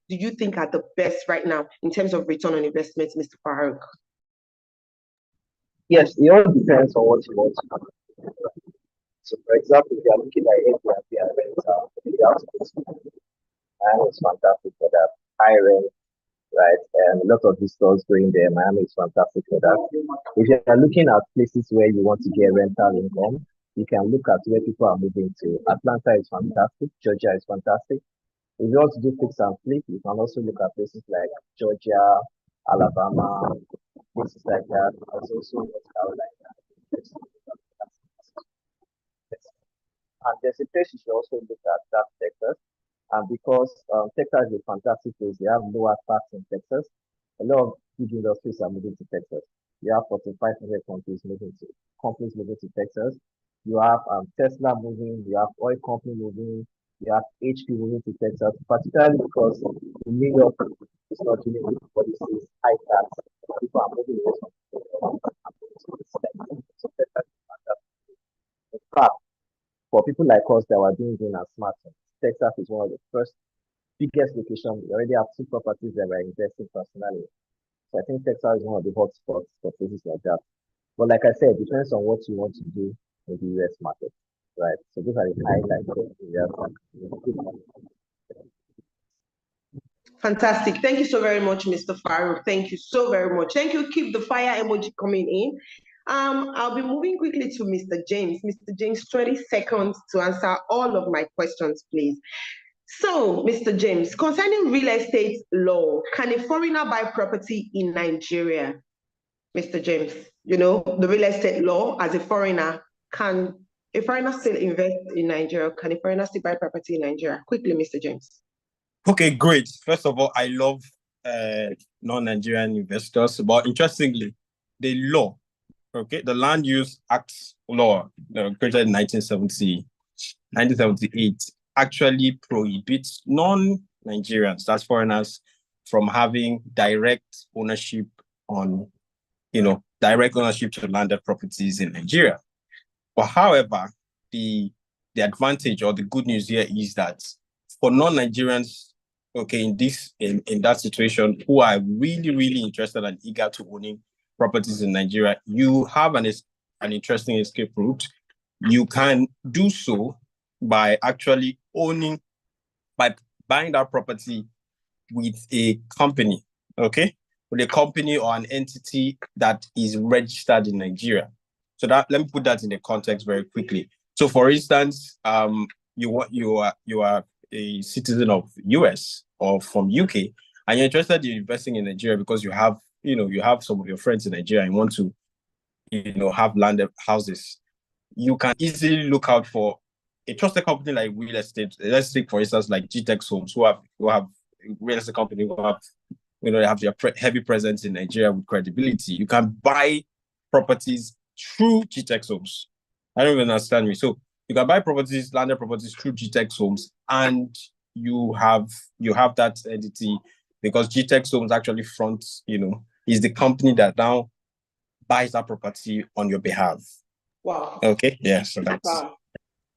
do you think are the best right now in terms of return on investment, Mr. Farouq? Yes, it all depends on what you want to do. So, for example, if you are looking at Airbnb and rental, you have to go to Miami is fantastic for that. High rent, right? And a lot of visitors going there. Miami is fantastic for that. If you are looking at places where you want to get rental income, you can look at where people are moving to. Atlanta is fantastic. Georgia is fantastic. If you want to do fix and flip, you can also look at places like Georgia, Alabama, places like that. There's also North Carolina. And there's a place you should also look at, that's Texas. And because Texas is a fantastic place, they have lower tax in Texas. A lot of big industries are moving to Texas. You have 4,500 companies moving to Texas. You have Tesla moving, you have oil company moving, you have HP moving to Texas, particularly because in New York, it's not dealing with policies, high tax. People are moving away from in fact, for people like us that were doing green and smart, Texas is one of the first biggest locations. We already have 2 properties that we're investing personally. So I think Texas is one of the hot spots for places like that. But like I said, it depends on what you want to do in the US market, right? So those are the highlights of the US market. Fantastic. Thank you so very much, Mr. Farouq. Thank you so very much. Thank you. Keep the fire emoji coming in. I'll be moving quickly to Mr. James. Mr. James, 20 seconds to answer all of my questions, please. So, Mr. James, concerning real estate law, can a foreigner buy property in Nigeria? Mr. James, you know, the real estate law as a foreigner, can a foreigner still invest in Nigeria? Can a foreigner still buy property in Nigeria? Quickly, Mr. James. Okay, great. First of all, I love non-Nigerian investors, but interestingly, the law, okay, the Land Use Act law, created in 1978, actually prohibits non-Nigerians, that's foreigners, from having direct ownership to landed properties in Nigeria. But however, the advantage or the good news here is that for non-Nigerians, okay, in that situation, who are really, really interested and eager to owning properties in Nigeria, you have an interesting escape route. You can do so by actually by buying that property with a company, okay? With a company or an entity that is registered in Nigeria. So let me put that in the context very quickly. So for instance, you are a citizen of US or from UK, and you're interested in investing in Nigeria because you have some of your friends in Nigeria and want to, have landed houses. You can easily look out for a trusted company like real estate. Let's take, for instance, like Gtexthomes, who have real estate company who have, they have their heavy presence in Nigeria with credibility. You can buy properties through Gtexthomes. I don't even understand me. So you can buy landed properties through Gtexthomes, and you have that entity, because Gtexthomes actually fronts, is the company that now buys that property on your behalf. Wow. Okay. Yeah. So that's. Wow.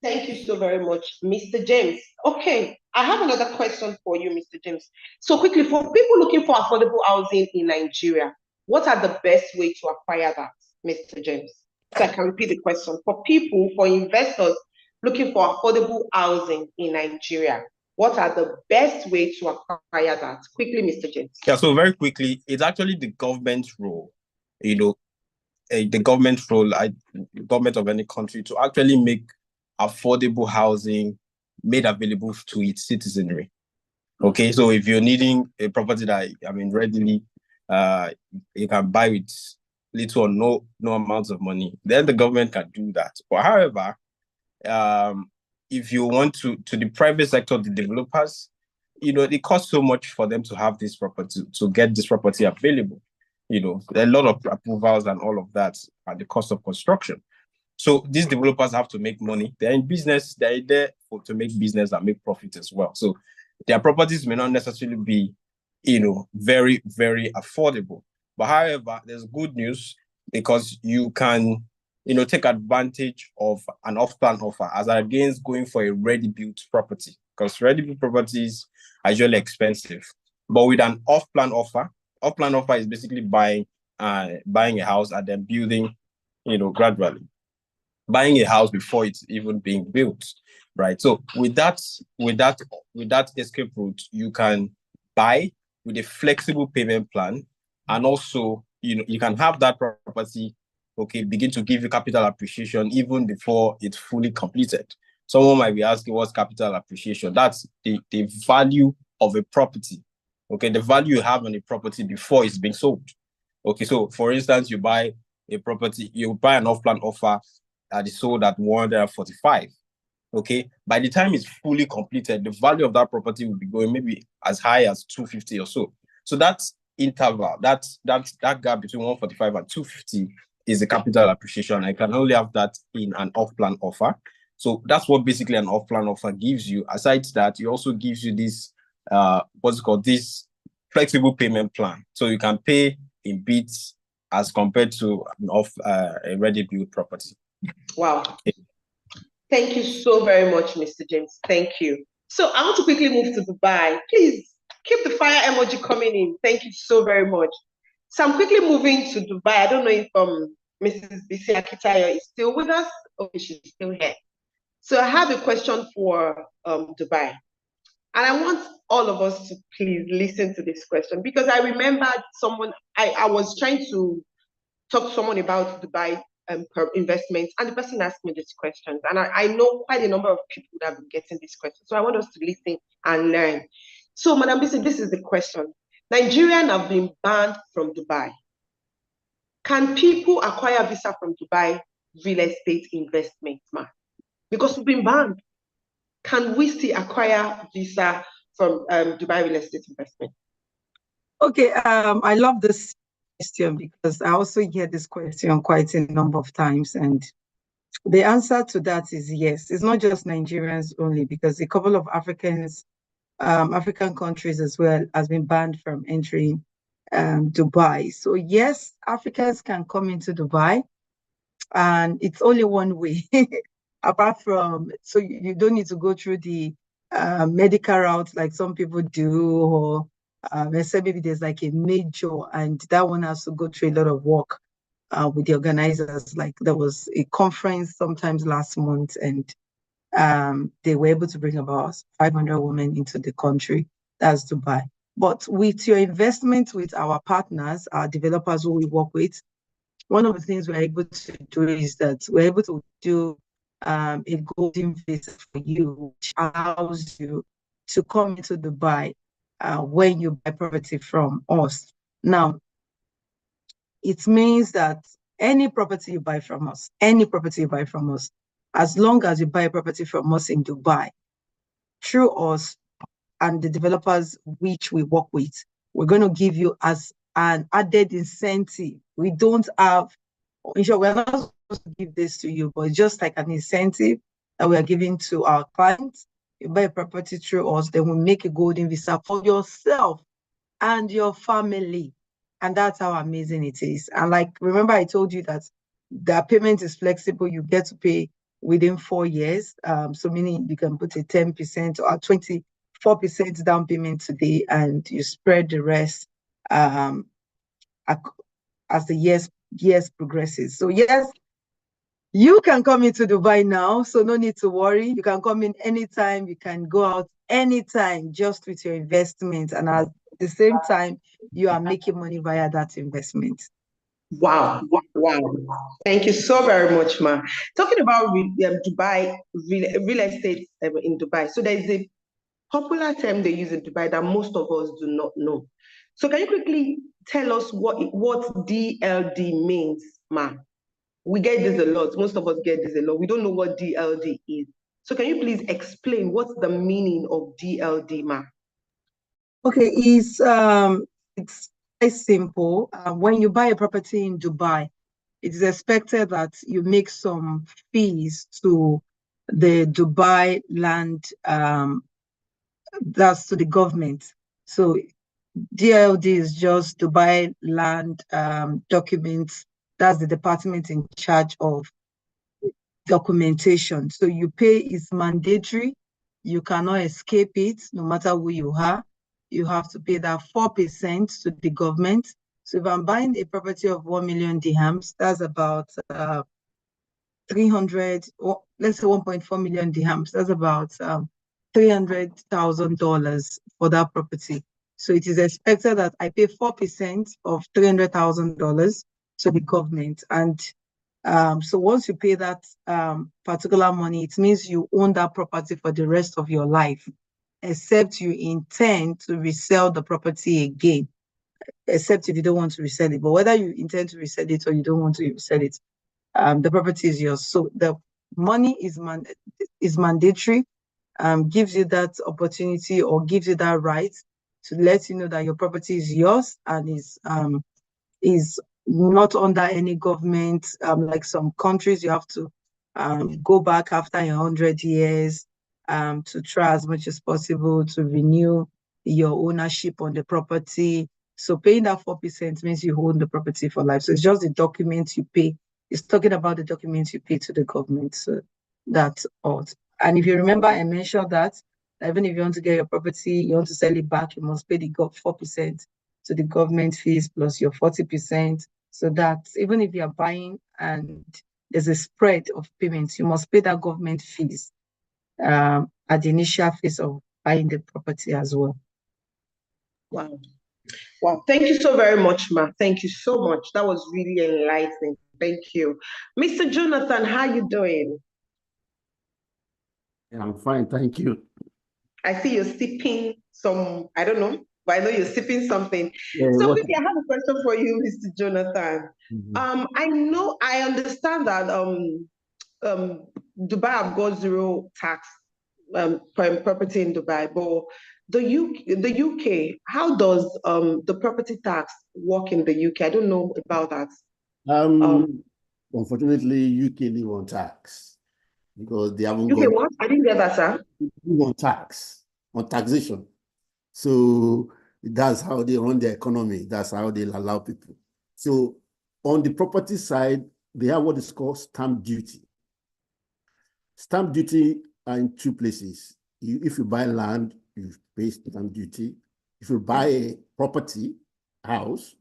Thank you so very much, Mr. James. Okay, I have another question for you, Mr. James. So quickly, for people looking for affordable housing in Nigeria, what are the best way to acquire that, Mr. James? So I can repeat the question. For investors looking for affordable housing in Nigeria, what are the best way to acquire that? Quickly, Mr. James. Yeah, so very quickly, it's actually the government's role, the government of any country to actually make affordable housing made available to its citizenry. Okay, so if you're needing a property that, readily, you can buy with little or no amounts of money, then the government can do that. But however, if you want to the private sector, the developers, it costs so much for them to have this property, to get this property available. There are a lot of approvals and all of that at the cost of construction. So these developers have to make money. They're in business. They're there to make business and make profit as well. So their properties may not necessarily be, very, very affordable. But however, there's good news, because you can, take advantage of an off-plan offer as against going for a ready-built property, because ready-built properties are usually expensive. But with an off-plan offer is basically buying a house and then building, gradually. Buying a house before it's even being built, right? So with that escape route, you can buy with a flexible payment plan, and also, you can have that property, begin to give you capital appreciation even before it's fully completed. Someone might be asking, what's capital appreciation? That's the value of a property, the value you have on a property before it's being sold. Okay, so for instance, you buy a property, you buy an off-plan offer that is sold at 145. Okay, by the time it's fully completed, the value of that property will be going maybe as high as 250 or so. So that interval, that gap between 145 and 250 is the capital appreciation. I can only have that in an off-plan offer. So that's what basically an off-plan offer gives you. Aside that, it also gives you this this flexible payment plan. So you can pay in bits as compared to a ready-built property. Wow. Thank you so very much, Mr. James. Thank you. So I want to quickly move to Dubai. Please keep the fire emoji coming in. Thank you so very much. So I'm quickly moving to Dubai. I don't know if Mrs. Bisi Akintayo is still with us. Okay, she's still here. So I have a question for Dubai. And I want all of us to please listen to this question, because I remembered I was trying to talk to someone about Dubai investments, and the person asked me these questions. And I know quite a number of people that have been getting these questions. So I want us to listen and learn. So, Madam Bisi, this is the question. Nigerians have been banned from Dubai. Can people acquire visa from Dubai real estate investment, man? Because we've been banned. Can we still acquire visa from Dubai real estate investment? Okay, I love this question, because I also hear this question quite a number of times, and the answer to that is yes. It's not just Nigerians only, because a couple of African countries as well has been banned from entering Dubai. So yes, Africans can come into Dubai, and it's only one way. Apart from, so you don't need to go through the medical route like some people do, or except maybe there's like a major, and that one has to go through a lot of work with the organizers. Like there was a conference sometimes last month, and they were able to bring about 500 women into the country. That's Dubai. But with your investment with our partners, our developers who we work with, one of the things we're able to do is that we're able to do a golden visa for you, which allows you to come into Dubai when you buy property from us. Now, it means that any property you buy from us, as long as you buy a property from us in Dubai, through us and the developers which we work with, we're going to give you as an added incentive. We don't have, in short, we're not supposed to give this to you, but it's just like an incentive that we are giving to our clients. you buy a property through us, then we make a golden visa for yourself and your family. And that's how amazing it is. And like, remember I told you that the payment is flexible. You get to pay within 4 years. So meaning you can put a 10% or 24% down payment today, and you spread the rest as the years progresses. So yes, you can come into Dubai now, so no need to worry. You can come in anytime. You can go out anytime just with your investment. And at the same time, you are making money via that investment. Wow. Wow. Thank you so very much, ma. Talking about Dubai, real estate in Dubai. So there is a popular term they use in Dubai that most of us do not know. So can you quickly tell us what DLD means, ma? We get this a lot. Most of us get this a lot. We don't know what DLD is. So can you please explain what's the meaning of DLD, ma? Okay, it's quite simple. When you buy a property in Dubai, it is expected that you make some fees to the Dubai land, that's to the government. So DLD is just Dubai land documents. That's the department in charge of documentation. So you pay is mandatory. You cannot escape it, no matter who you are. You have to pay that 4% to the government. So if I'm buying a property of 1 million dirhams, that's about 300, or let's say 1.4 million dirhams. That's about $300,000 for that property. So it is expected that I pay 4% of $300,000 to the government. And so once you pay that particular money, it means you own that property for the rest of your life, except you intend to resell the property again, except if you don't want to resell it. But whether you intend to resell it or you don't want to resell it, the property is yours. So the money is mandatory, gives you that opportunity or gives you that right to let you know that your property is yours and is not under any government. Like some countries, you have to go back after 100 years to try as much as possible to renew your ownership on the property. So paying that 4% means you own the property for life. So it's just the documents you pay. It's talking about the documents you pay to the government. So that's all. And if you remember, I mentioned that even if you want to get your property, you want to sell it back, you must pay the 4% to the government fees plus your 40%. So that even if you're buying and there's a spread of payments, you must pay that government fees at the initial phase of buying the property as well. Wow. Wow. Thank you so very much, ma. Thank you so much. That was really enlightening. Thank you. Mr. Jonathan, how you doing? Yeah, I'm fine, thank you. I see you're sipping some, I don't know, but I know you're sipping something. Yeah, So what? quickly, I have a question for you, Mr. Jonathan. I understand that Dubai have got zero tax property in Dubai, but the UK, how does the property tax work in the UK? I don't know about that. Unfortunately, UK live on tax because they haven't UK got what? I didn't get that, sir. live on tax, on taxation. So that's how they run their economy. That's how they allow people. So on the property side, they have what is called stamp duty. Stamp duty are in two places. If you buy land, you pay stamp duty. If you buy a property, house,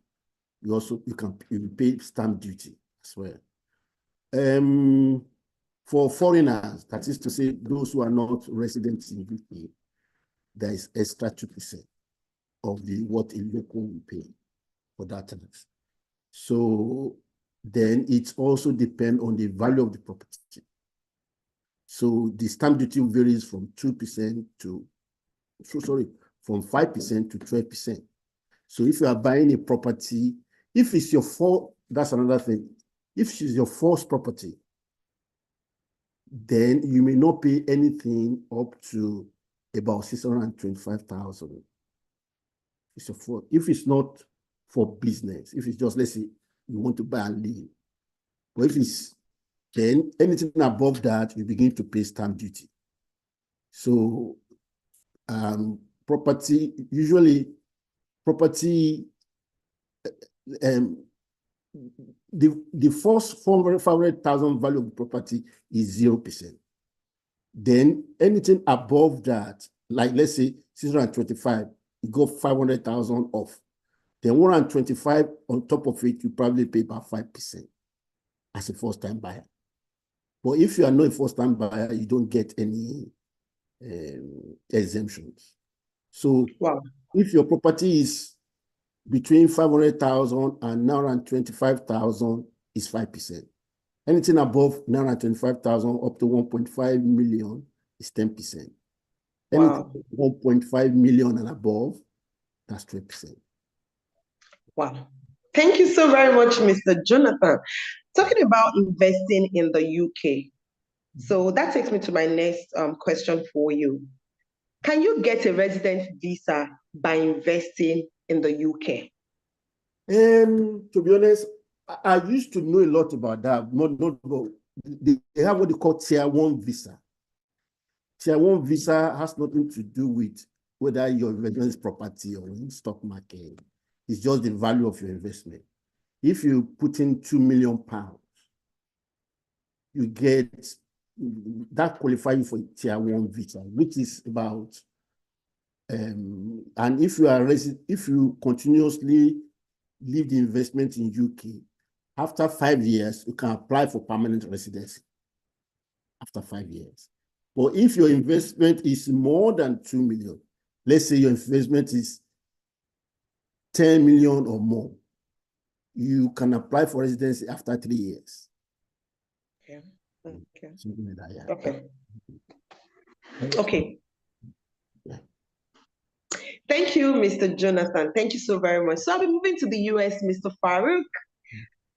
you pay stamp duty as well. For foreigners, that is to say those who are not residents in UK, there is extra 2% of what a local will pay for that tax. So then it also depends on the value of the property. So the stamp duty varies from 2% from 5% to 12%. So if you are buying a property, if it's your that's another thing. If it's your first property, then you may not pay anything up to about 625,000. If it's not for business, if it's just, let's say, you want to buy and live, but if it's then anything above that, you begin to pay stamp duty. So property, usually property, the first 500,000 value of property is 0%. Then anything above that, like let's say 625, you go 500,000 off. Then 125 on top of it, you probably pay about 5% as a first-time buyer. But if you are not a first-time buyer, you don't get any exemptions. So if your property is between 500,000 and 925,000 is 5%. Anything above 925,000 up to 1.5 million is 10%. Anything 1.5 million and above, that's 3%. Wow. Thank you so very much, Mr. Jonathan. Talking about investing in the UK. So that takes me to my next question for you. Can you get a resident visa by investing in the UK? To be honest, I used to know a lot about that. They have what they call Tier 1 visa. Tier 1 visa has nothing to do with whether your investment is property or in stock market. It's just the value of your investment. If you put in £2 million, you get that qualifying for Tier 1 visa, which is about and if you continuously leave the investment in UK, after 5 years, you can apply for permanent residency after 5 years. But if your investment is more than 2 million, let's say your investment is 10 million or more, you can apply for residency after 3 years. Okay. Okay. Something like that, yeah. Okay. Okay. Thank you, Mr. Jonathan. Thank you so very much. So I'll be moving to the US, Mr. Farouq.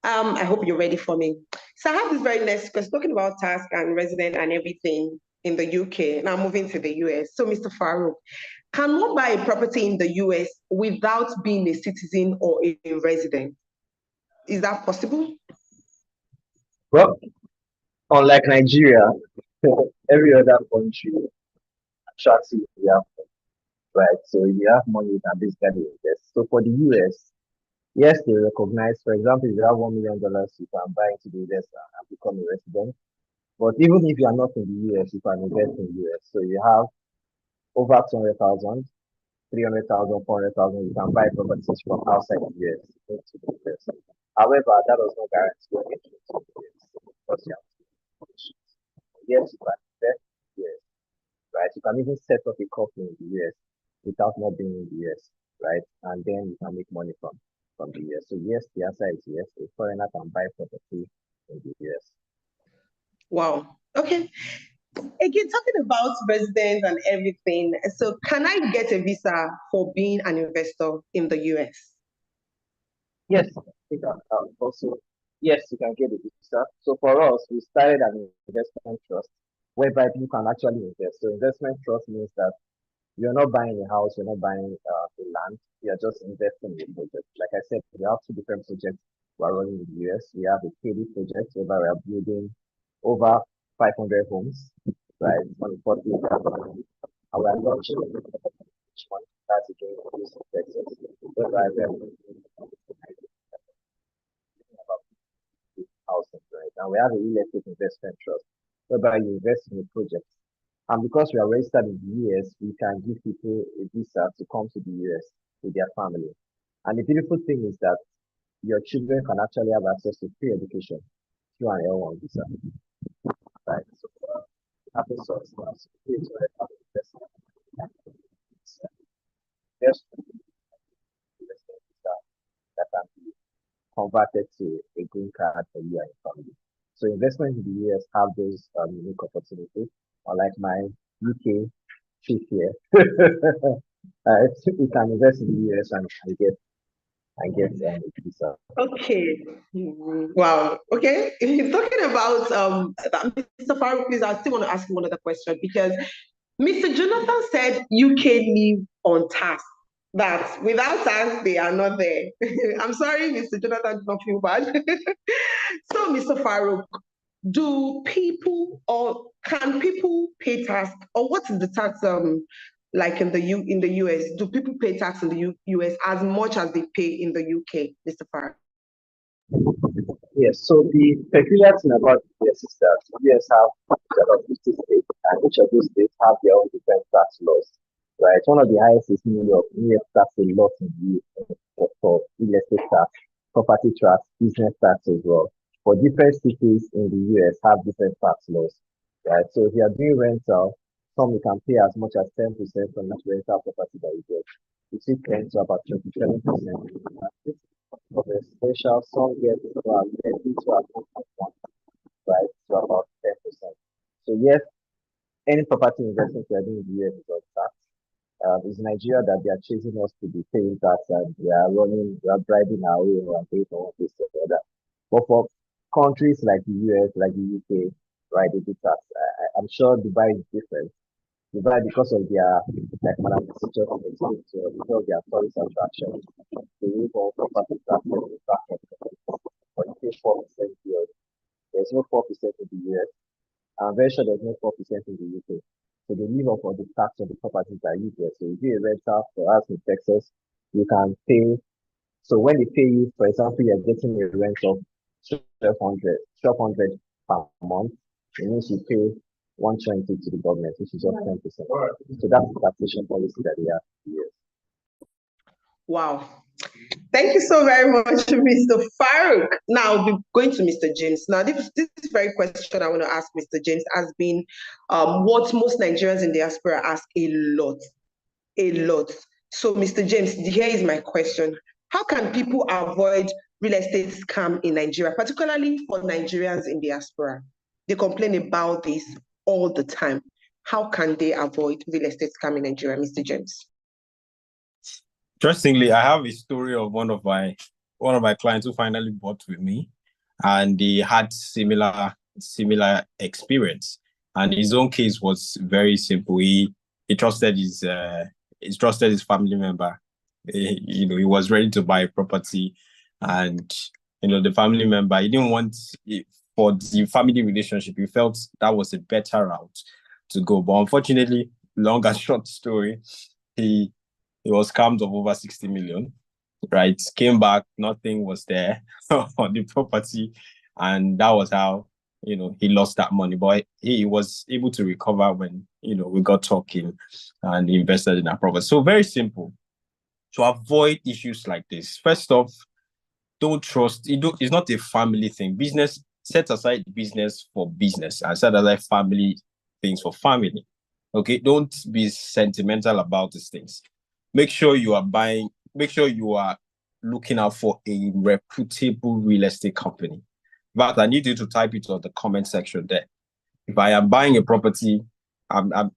I hope you're ready for me. So I have this very next question, talking about tax and resident and everything in the UK. Now moving to the US. So Mr. Farouq, can one buy a property in the US without being a citizen or a resident? Is that possible? Well, unlike Nigeria, every other country attracts you if you have money, right? So if you have money, you can basically invest. So for the US, yes, they recognize, for example, if you have $1 million, you can buy into the US and become a resident. But even if you are not in the US, you can invest in the US. So you have over 200,000, 300,000, 400,000, you can buy properties from outside the US into the US. However, that does not guarantee your entry into the US because you have conditions. Yes, you can invest in the US, right? You can even set up a company in the US without not being in the US, right? And then you can make money from the US. So yes, the answer is yes. A foreigner can buy property in the US. Wow. Okay. Again, talking about residents and everything. So can I get a visa for being an investor in the US? Yes, you can. Also, yes, you can get a visa. So for us, we started an investment trust whereby you can actually invest. So investment trust means that you're not buying a house, you're not buying a land, you're just investing in a project. Like I said, we have two different projects we're running in the US. We have a KD project where we are building over 500 homes, right? On 40 acres. And we are launching each one that's again in Texas, whereby we are about housing, right? And we have a real estate investment trust whereby you invest in a project. And because we are registered in the US, we can give people a visa to come to the US with their family. And the beautiful thing is that your children can actually have access to free education through an L1 visa. Right? So, happy source now. So, please, yes, that can be converted to a green card for you and your family. So investment in the US have those unique opportunities, unlike my UK trip here. You can invest in the US and get a visa. Okay. Wow. Okay. Talking about Mr. Farouq, please, I still want to ask you one other question because Mr. Jonathan said UK live on task. That without task, they are not there. I'm sorry, Mr. Jonathan, do not feel bad. So, Mr. Farouq, do people or can people pay tax, or what is the tax like in the US? Do people pay tax in the US as much as they pay in the UK, Mr. Farr? Yes, so the peculiar thing about the US is that US have about 50 states, and each of those states have their own different tax laws, right? One of the highest is New York. New York tax a lot in the US for real estate tax, property tax, business tax as well. But different cities in the US have different tax laws, right? So if you are doing rental, some you can pay as much as 10% on that rental property that you get. You see 10 to about 27%. For the special, some get about 30 to about 1, right? To about 10%. So yes, any property investment we are doing in the US is on tax. It's Nigeria that they are chasing us to be paying tax, and we are bribing our way and paying for one this or the other. But for countries like the US, like the UK, right, they do tax. I'm sure Dubai is different. Dubai, because of their, like Madam just explained, because of their tourist attraction, they use all property tax and the tax but you pay 4% here. There's no 4% in the US. I'm very sure there's no 4% in the UK. So they live off of the tax on the properties that you get. So if you're a renter for us in Texas, you can pay. So when they pay you, for example, you're getting a rent of 1200 per month, it means you pay 120 to the government, which is just 10%. So that's the taxation policy that they have here. Wow. Thank you so very much, Mr. Farouq. Now, I'll be going to Mr. James. Now, this very question I want to ask Mr. James has been what most Nigerians in diaspora ask a lot. A lot. So, Mr. James, here is my question. How can people avoid real estate scam in Nigeria, particularly for Nigerians in diaspora? They complain about this all the time. How can they avoid real estate scam in Nigeria, Mr. James? Interestingly, I have a story of one of my clients who finally bought with me, and he had similar experience. And his own case was very simple. He trusted his family member. He was ready to buy a property, and the family member, he didn't want it for the family relationship. He felt that was a better route to go. But unfortunately, long and short story, he was scammed of over 60 million, right? Came back, nothing was there on the property. And that was how, he lost that money. But he was able to recover when, we got talking and he invested in that property. So very simple. To avoid issues like this, first off, don't trust. It's not a family thing. Business, set aside business for business and set aside family things for family. Okay, don't be sentimental about these things. Make sure you are looking out for a reputable real estate company. But I need you to type it on the comment section there. If I am buying a property, I'm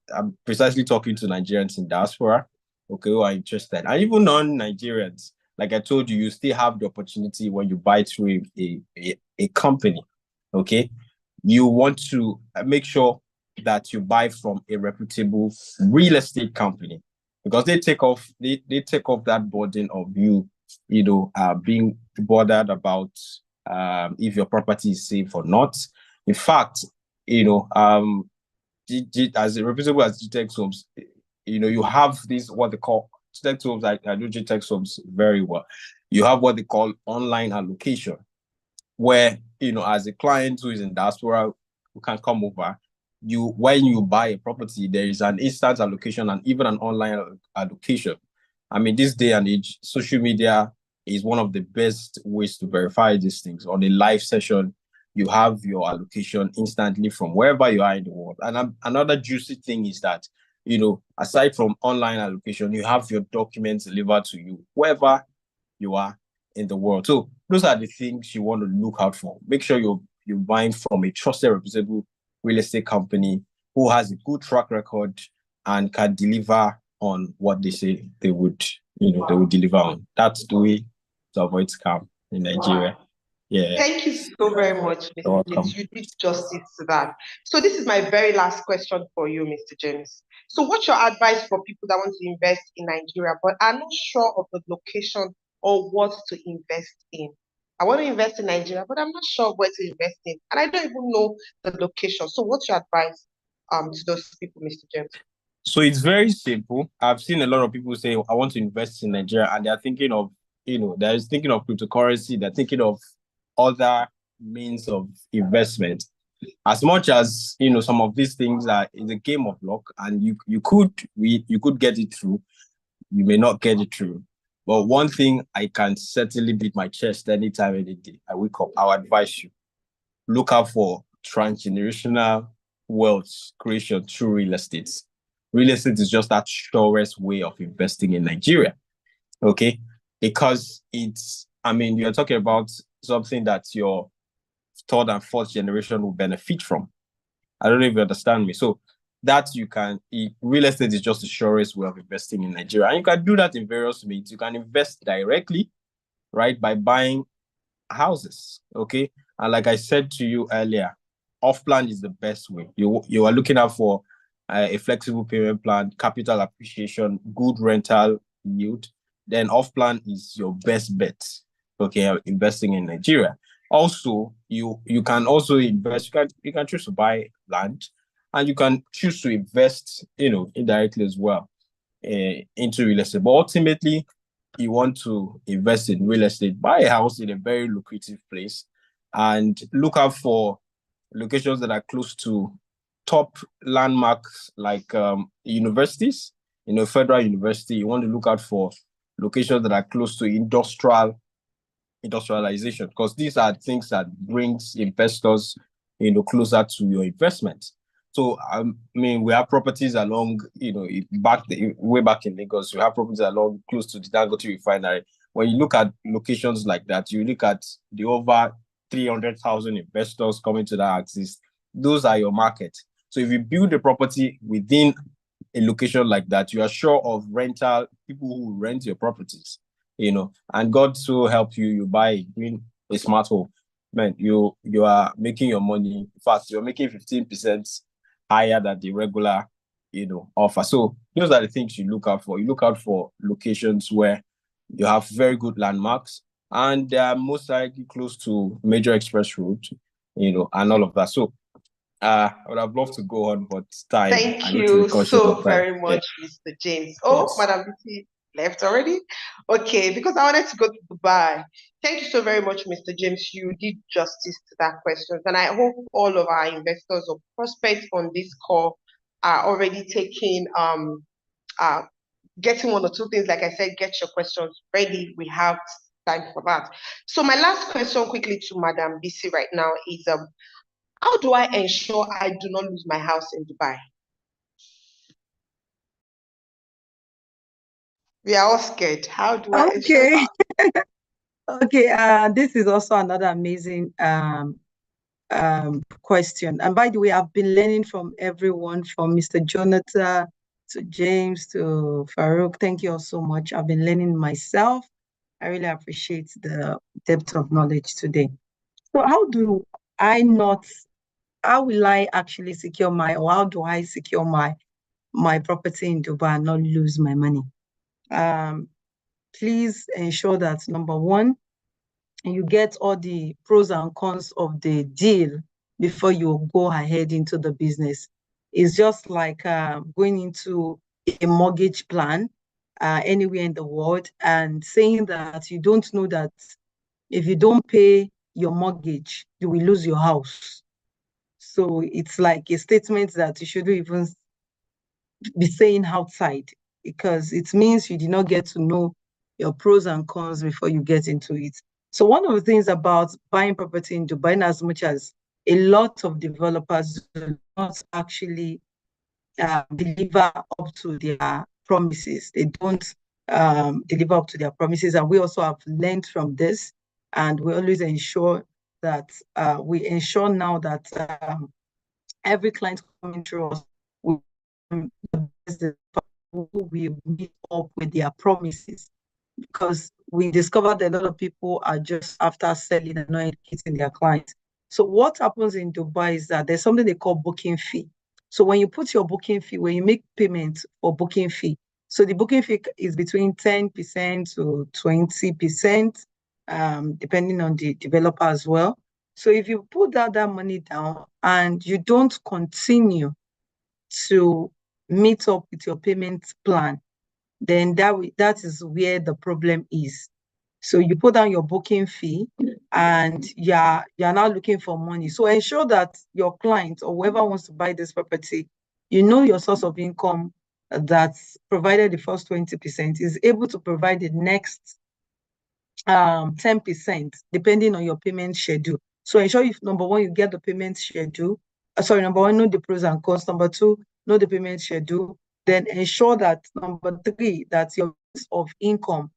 precisely talking to Nigerians in diaspora, okay, who are interested. And even non-Nigerians, like I told you, you still have the opportunity when you buy through a company, okay? You want to make sure that you buy from a reputable real estate company, because they take off that burden of you being bothered about if your property is safe or not. In fact, as reputable as Gtexthomes, you have this what they call Gtexthomes. I do Gtexthomes very well. You have what they call online allocation, where as a client who is in diaspora who can come over, when you buy a property, there is an instant allocation and even an online allocation. I mean, this day and age, social media is one of the best ways to verify these things. On a live session, you have your allocation instantly from wherever you are in the world. And another juicy thing is that, aside from online allocation, you have your documents delivered to you wherever you are in the world. So those are the things you want to look out for. Make sure you're buying from a trusted, reputable real estate company who has a good track record and can deliver on what they say they would deliver on. That's the way to avoid scam in Nigeria. Yeah. Thank you so very much, Mr. James. You did justice to that. So this is my very last question for you, Mr. James. So what's your advice for people that want to invest in Nigeria but are not sure of the location or what to invest in? I want to invest in Nigeria, but I'm not sure where to invest in, and I don't even know the location. So, what's your advice to those people, Mr. James? So it's very simple. I've seen a lot of people say, I want to invest in Nigeria, and they're thinking of, they're thinking of cryptocurrency, they're thinking of other means of investment. As much as, some of these things are in the game of luck, and you could get it through, you may not get it through. But one thing I can certainly beat my chest anytime, any day I wake up, I'll advise you, look out for transgenerational wealth creation through real estate. Real estate is just that surest way of investing in Nigeria, okay? Because you're talking about something that your third and fourth generation will benefit from. I don't know if you understand me. So that real estate is just the surest way of investing in Nigeria. And you can do that in various means. You can invest directly, right, by buying houses, okay? And like I said to you earlier, off-plan is the best way. You are looking out for a flexible payment plan, capital appreciation, good rental yield. Then off-plan is your best bet, okay, investing in Nigeria. Also, you can also invest. You can choose to buy land, and you can choose to invest, indirectly as well, into real estate. But ultimately, you want to invest in real estate, buy a house in a very lucrative place, and look out for locations that are close to top landmarks like universities. Federal university. You want to look out for locations that are close to industrialization, because these are things that brings investors, closer to your investment. So, we have properties along, way back in Lagos, we have properties along close to the Dangote refinery. When you look at locations like that, you look at the over 300,000 investors coming to that axis. Those are your market. So if you build a property within a location like that, you are sure of people who rent your properties, and God so help you, you buy a smart home. Man, you are making your money. In fact, you're making 15% higher than the regular, offer. So those are the things you look out for. You look out for locations where you have very good landmarks, and they are most likely close to major express routes, and all of that. So I would have loved to go on, but time. Thank I need to be you conscious so of time. very much, Mr. James. Oh, Yes. Madam Bisi left already? Okay, because I wanted to go to Dubai. Thank you so very much, Mr. James. You did justice to that question. And I hope all of our investors or prospects on this call are already taking getting one or two things. Like I said, get your questions ready. We have time for that. So my last question quickly to Madam Bisi right now is how do I ensure I do not lose my house in Dubai? We are all scared. How do I ensure Okay. that? Okay, this is also another amazing question. And by the way, I've been learning from everyone, from Mr. Jonathan to James to Farouq. Thank you all so much. I've been learning myself. I really appreciate the depth of knowledge today. So how will I actually secure or how do I secure my property in Dubai and not lose my money? Please ensure that, number one, you get all the pros and cons of the deal before you go ahead into the business. It's just like going into a mortgage plan anywhere in the world and saying that you don't know that if you don't pay your mortgage, you will lose your house. So it's like a statement that you shouldn't even be saying outside, because it means you did not get to know your pros and cons before you get into it. So one of the things about buying property in Dubai, in as much as a lot of developers do not actually deliver up to their promises. They don't deliver up to their promises. And we also have learned from this. And we always ensure that we ensure now that every client coming through us will meet up with their promises, because we discovered that a lot of people are just after selling and not educating their clients. So what happens in Dubai is that there's something they call booking fee. So when you put your booking fee, when you make payment for booking fee, so the booking fee is between 10% to 20%. depending on the developer as well. So if you put that money down and you don't continue to meet up with your payment plan, then that is where the problem is. So you put down your booking fee and you're now looking for money. So ensure that your client or whoever wants to buy this property, you know your source of income that's provided the first 20% is able to provide the next 10% depending on your payment schedule. So ensure if number one, you get the payment schedule. Number one, know the pros and cons. Number two, know the payment schedule. Then ensure that number three, that your source of income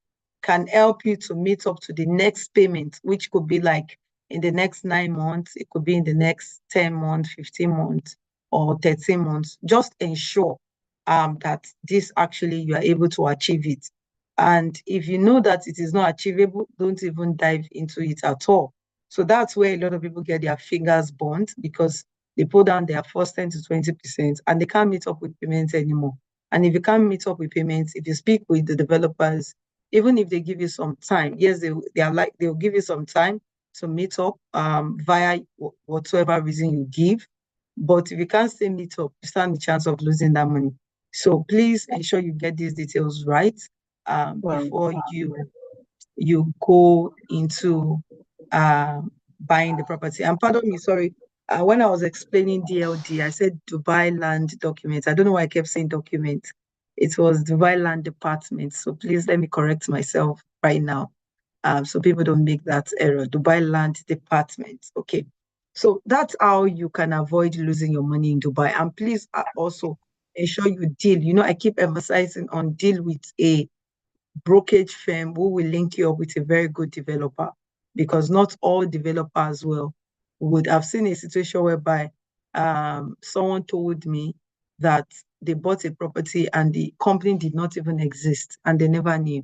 can help you to meet up to the next payment, which could be like in the next 9 months, it could be in the next 10 months, 15 months, or 13 months. Just ensure that this actually you are able to achieve it. And if you know that it is not achievable, don't even dive into it at all. So that's where a lot of people get their fingers burnt because they put down their first 10 to 20% and they can't meet up with payments anymore. And if you can't meet up with payments, if you speak with the developers, even if they give you some time, yes, they'll give you some time to meet up via whatsoever reason you give. But if you can't stay meet up, you stand the chance of losing that money. So please ensure you get these details right before you go into buying the property. And pardon me, sorry, when I was explaining DLD, I said Dubai Land Documents. I don't know why I kept saying document. It was Dubai Land Department. So please let me correct myself right now, so people don't make that error. Dubai Land Department. Okay. So that's how you can avoid losing your money in Dubai. And please also ensure you deal. I keep emphasizing on deal with a brokerage firm who will link you up with a very good developer, because not all developers would have seen a situation whereby someone told me that they bought a property and the company did not even exist and they never knew.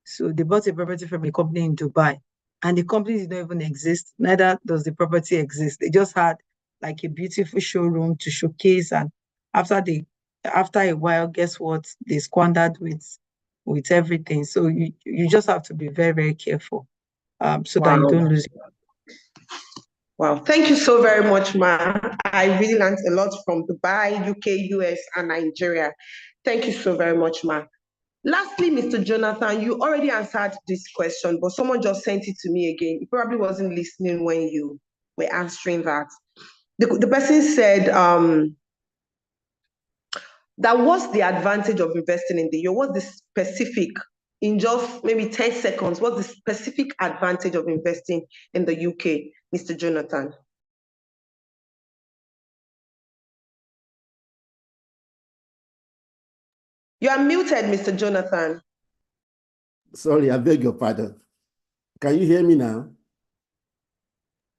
So they bought a property from a company in Dubai and the company did not even exist, neither does the property exist. They just had like a beautiful showroom to showcase, and after a while, guess what? They squandered with everything. So you just have to be very, very careful so that you don't lose. Wow, thank you so very much, Ma. I really learned a lot from Dubai, UK, US, and Nigeria. Thank you so very much, Ma. Lastly, Mr. Jonathan, you already answered this question, but someone just sent it to me again. You probably wasn't listening when you were answering that. The person said, that what's the advantage of investing in the year? What's the specific, in just maybe 10 seconds, what's the specific advantage of investing in the UK, Mr. Jonathan? You are muted, Mr. Jonathan. Sorry, I beg your pardon. Can you hear me now?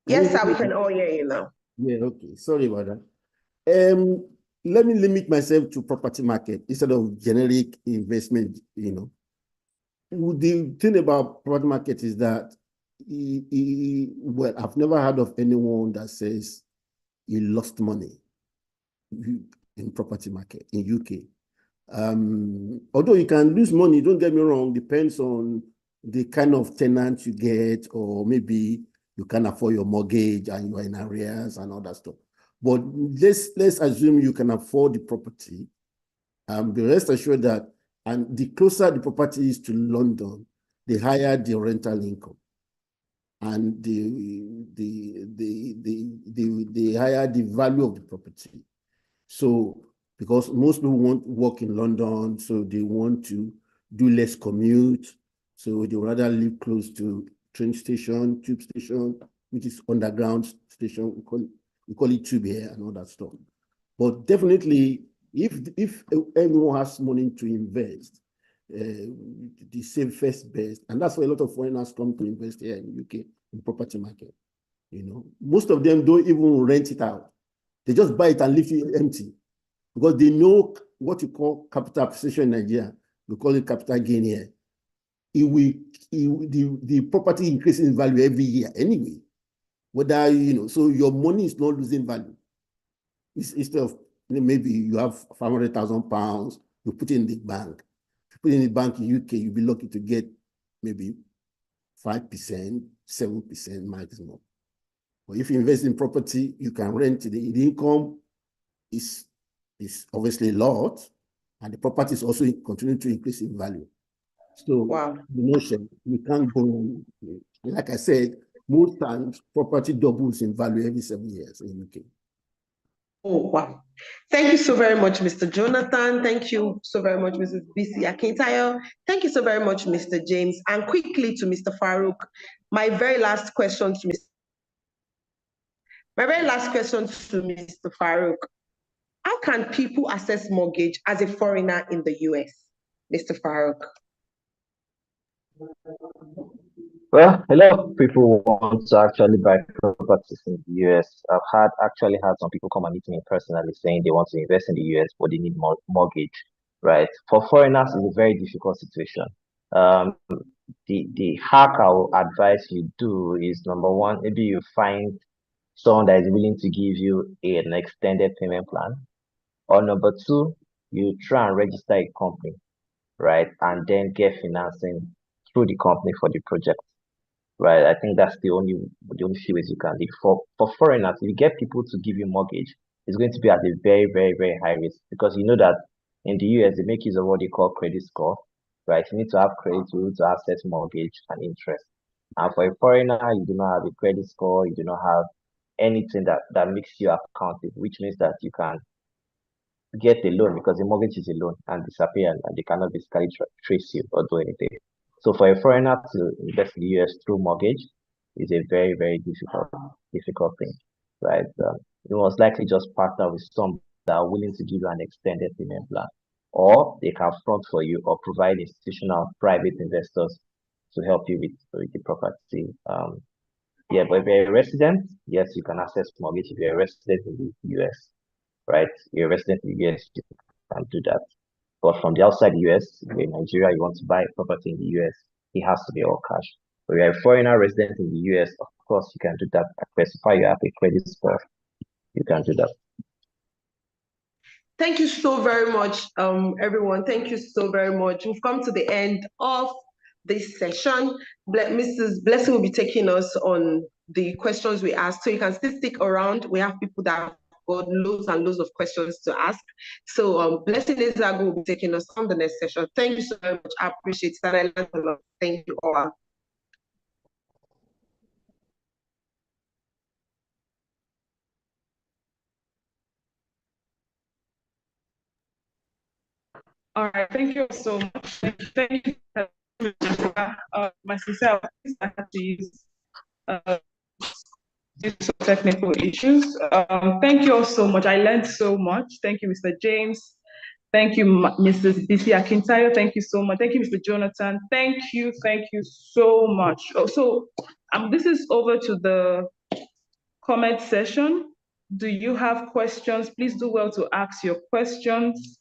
Yes, sir, we can all hear you now. Yeah, okay. Sorry about that. Let me limit myself to property market instead of generic investment, The thing about property market is that, well, I've never heard of anyone that says he lost money in property market in UK. Although you can lose money, don't get me wrong, depends on the kind of tenant you get, or maybe you can afford your mortgage and you are in arrears and all that stuff. But let's assume you can afford the property. Be rest assured that, and the closer the property is to London, the higher the rental income, and the higher the value of the property. So, because most people want to work in London, so they want to do less commute, so they rather live close to train station, tube station, which is underground station. We call it tube here and all that stuff. But definitely, if anyone has money to invest, the safest best, and that's why a lot of foreigners come to invest here in UK in property market. Most of them don't even rent it out; they just buy it and leave it empty, because they know what you call capital appreciation in Nigeria. We call it capital gain here. The property increases in value every year anyway. Whether so your money is not losing value. Instead of maybe you have £500,000, you put it in the bank. If you put it in the bank in UK, you'll be lucky to get maybe 5%, 7% maximum. But if you invest in property, you can rent the income is obviously a lot, and the property is also continuing to increase in value. So Wow. the notion, we can't go, like I said, most times property doubles in value every 7 years in UK. Oh, wow. Thank you so very much, Mr. Jonathan. Thank you so very much, Mrs. Bisi Akintayo. Thank you so very much, Mr. James. And quickly to Mr. Farouq, my very last question to Mr. Farouq. How can people access mortgage as a foreigner in the US, Mr. Farouq? Well, a lot of people want to actually buy properties in the US. I've actually had some people come and meet me personally saying they want to invest in the US, but they need more mortgage, right? For foreigners, it's a very difficult situation. Um, the hack I will advise you do is number one, maybe you find someone that is willing to give you an extended payment plan, or number two, you try and register a company, right, and then get financing through the company for the project. Right, I think that's the only few ways you can do. For foreigners, if you get people to give you mortgage, it's going to be at a very, very, very high risk because you know that in the US they make use of what they call credit score, right? You need to have credit to be able to access mortgage and interest. And for a foreigner, you do not have a credit score, you do not have anything that makes you accountable, which means that you can get a loan because the mortgage is a loan and disappear and they cannot basically trace you or do anything. So for a foreigner to invest in the US through mortgage is a very, very difficult thing, right? You most likely just partner with some that are willing to give you an extended payment plan, or they can front for you or provide institutional private investors to help you with the property. Yeah, but if you're a resident, yes, you can access mortgage if you're a resident in the US, right? You're a resident in the US, you can do that. But from the outside the US, if you're in Nigeria, you want to buy a property in the US, it has to be all cash. But if you're a foreigner resident in the US, of course, you can do that. Specify you have a credit score, you can do that. Thank you so very much, everyone. Thank you so very much. We've come to the end of this session. Mrs. Blessing will be taking us on the questions we asked. So you can still stick around. We have people that have got loads and loads of questions to ask. So Blessing Ezago will be taking us on the next session. Thank you so very much. I appreciate it. And I learned a lot. Thank you all. All right, thank you so much. Thank you. My sincere I had to use due to technical issues. Thank you all so much. I learned so much. Thank you, Mr. James. Thank you, Mrs. Bisi Akintayo. Thank you so much. Thank you, Mr. Jonathan. Thank you so much. Oh, so this is over to the comment session. Do you have questions? Please do well to ask your questions.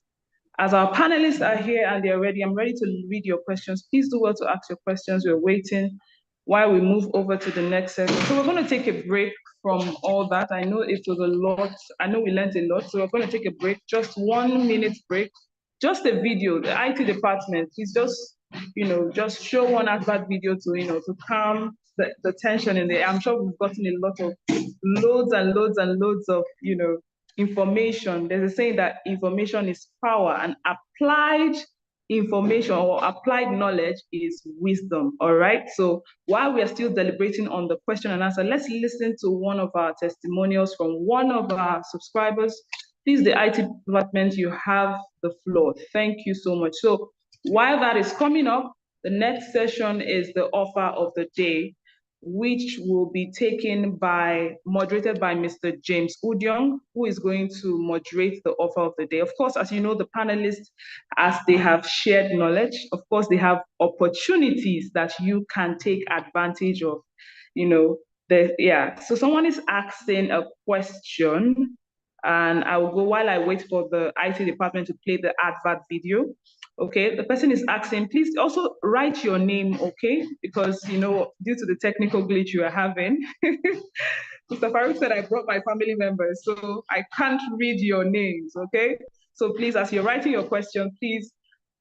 As our panelists are here and they're ready, I'm ready to read your questions. Please do well to ask your questions. We're waiting while we move over to the next session. So we're going to take a break from all that. I know it was a lot. I know we learned a lot. So we're going to take a break, just 1 minute break, just a video. The IT department, please just show one advert video to calm the tension in the air. I'm sure we've gotten a lot of loads and loads and loads of, information. There's a saying that information is power, and applied information or applied knowledge is wisdom. All right. So while we are still deliberating on the question and answer, let's listen to one of our testimonials from one of our subscribers. Please, the IT department, you have the floor. Thank you so much. So while that is coming up, the next session is the offer of the day, which will be moderated by Mr. James Udiong, who is going to moderate the offer of the day. Of course, as you know, the panelists, as they have shared knowledge, of course, they have opportunities that you can take advantage of. So someone is asking a question, and I will go while I wait for the IT department to play the advert video. Okay, the person is asking, please also write your name, okay? Because, due to the technical glitch you are having, Mr. Farouq said I brought my family members, so I can't read your names, okay? So please, as you're writing your question, please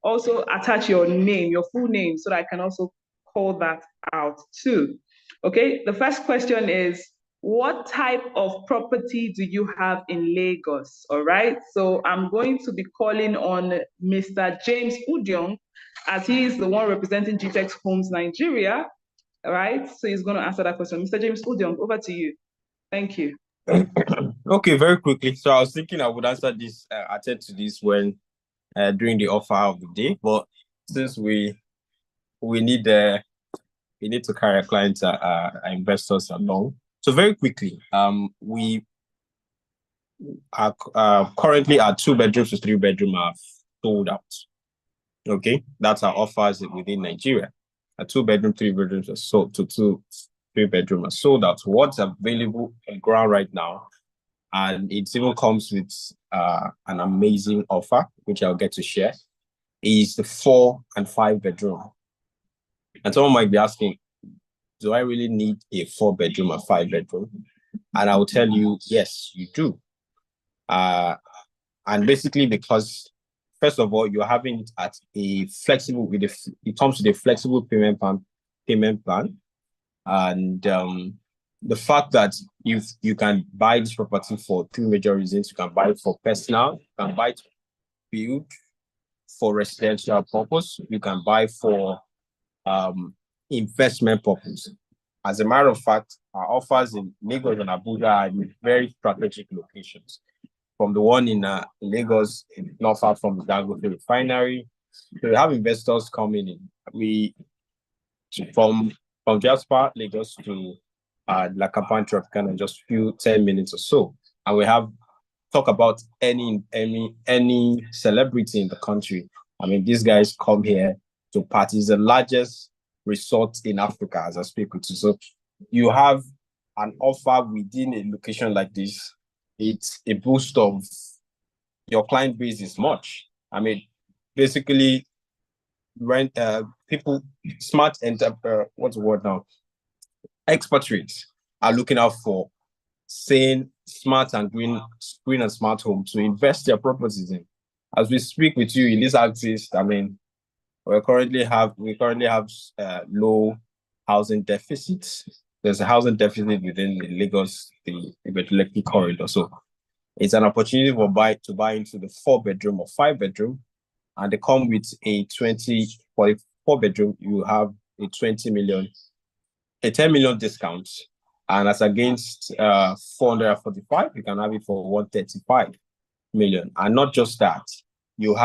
also attach your name, your full name, so that I can also call that out too. Okay, the first question is, what type of property do you have in Lagos? All right, so I'm going to be calling on Mr. James Udiong, as he is the one representing Gtexthomes Nigeria. All right, so he's going to answer that question. Mr. James Udiong, over to you. Thank you. Okay, very quickly. So I was thinking I would answer this, attend to this when during the offer of the day, but since we need to carry our clients, our investors along. So very quickly, we are currently our 2 bedrooms to 3 bedroom are sold out. Okay, that's our offers within Nigeria. A 2 bedroom, 3 bedrooms are sold to 2, 3 bedroom are sold out. What's available on ground right now, and it even comes with an amazing offer, which I'll get to share, is the 4 and 5 bedroom. And someone might be asking, do I really need a 4 bedroom or 5 bedroom? And I will tell you, yes, you do. And basically because, first of all, you're having it at a flexible, it comes with a flexible payment plan. And the fact that you can buy this property for 3 major reasons. You can buy it for personal, you can buy it to build for residential purpose, you can buy for investment purpose. As a matter of fact, our offers in Lagos and Abuja are in very strategic locations. From the one in Lagos, not far from the Dangote refinery, so we have investors coming in. From Jasper, Lagos to Lakapan Tropicana, just 10 minutes or so, and we have talk about any celebrity in the country. I mean, these guys come here to party. It's the largest resort in Africa, as I speak with you. So you have an offer within a location like this. It's a boost of your client base is much. I mean, basically, when people, what's the word now? Expatriates are looking out for saying smart and green and smart home to invest their properties in. As we speak with you in this axis, I mean, we currently have low housing deficits. There's a housing deficit within the Lagos, the Odetola corridor. So it's an opportunity to buy into the 4 bedroom or 5 bedroom, and they come with a 4 bedroom. You have a 10 million discount, and as against 445, you can have it for 135 million. And not just that, you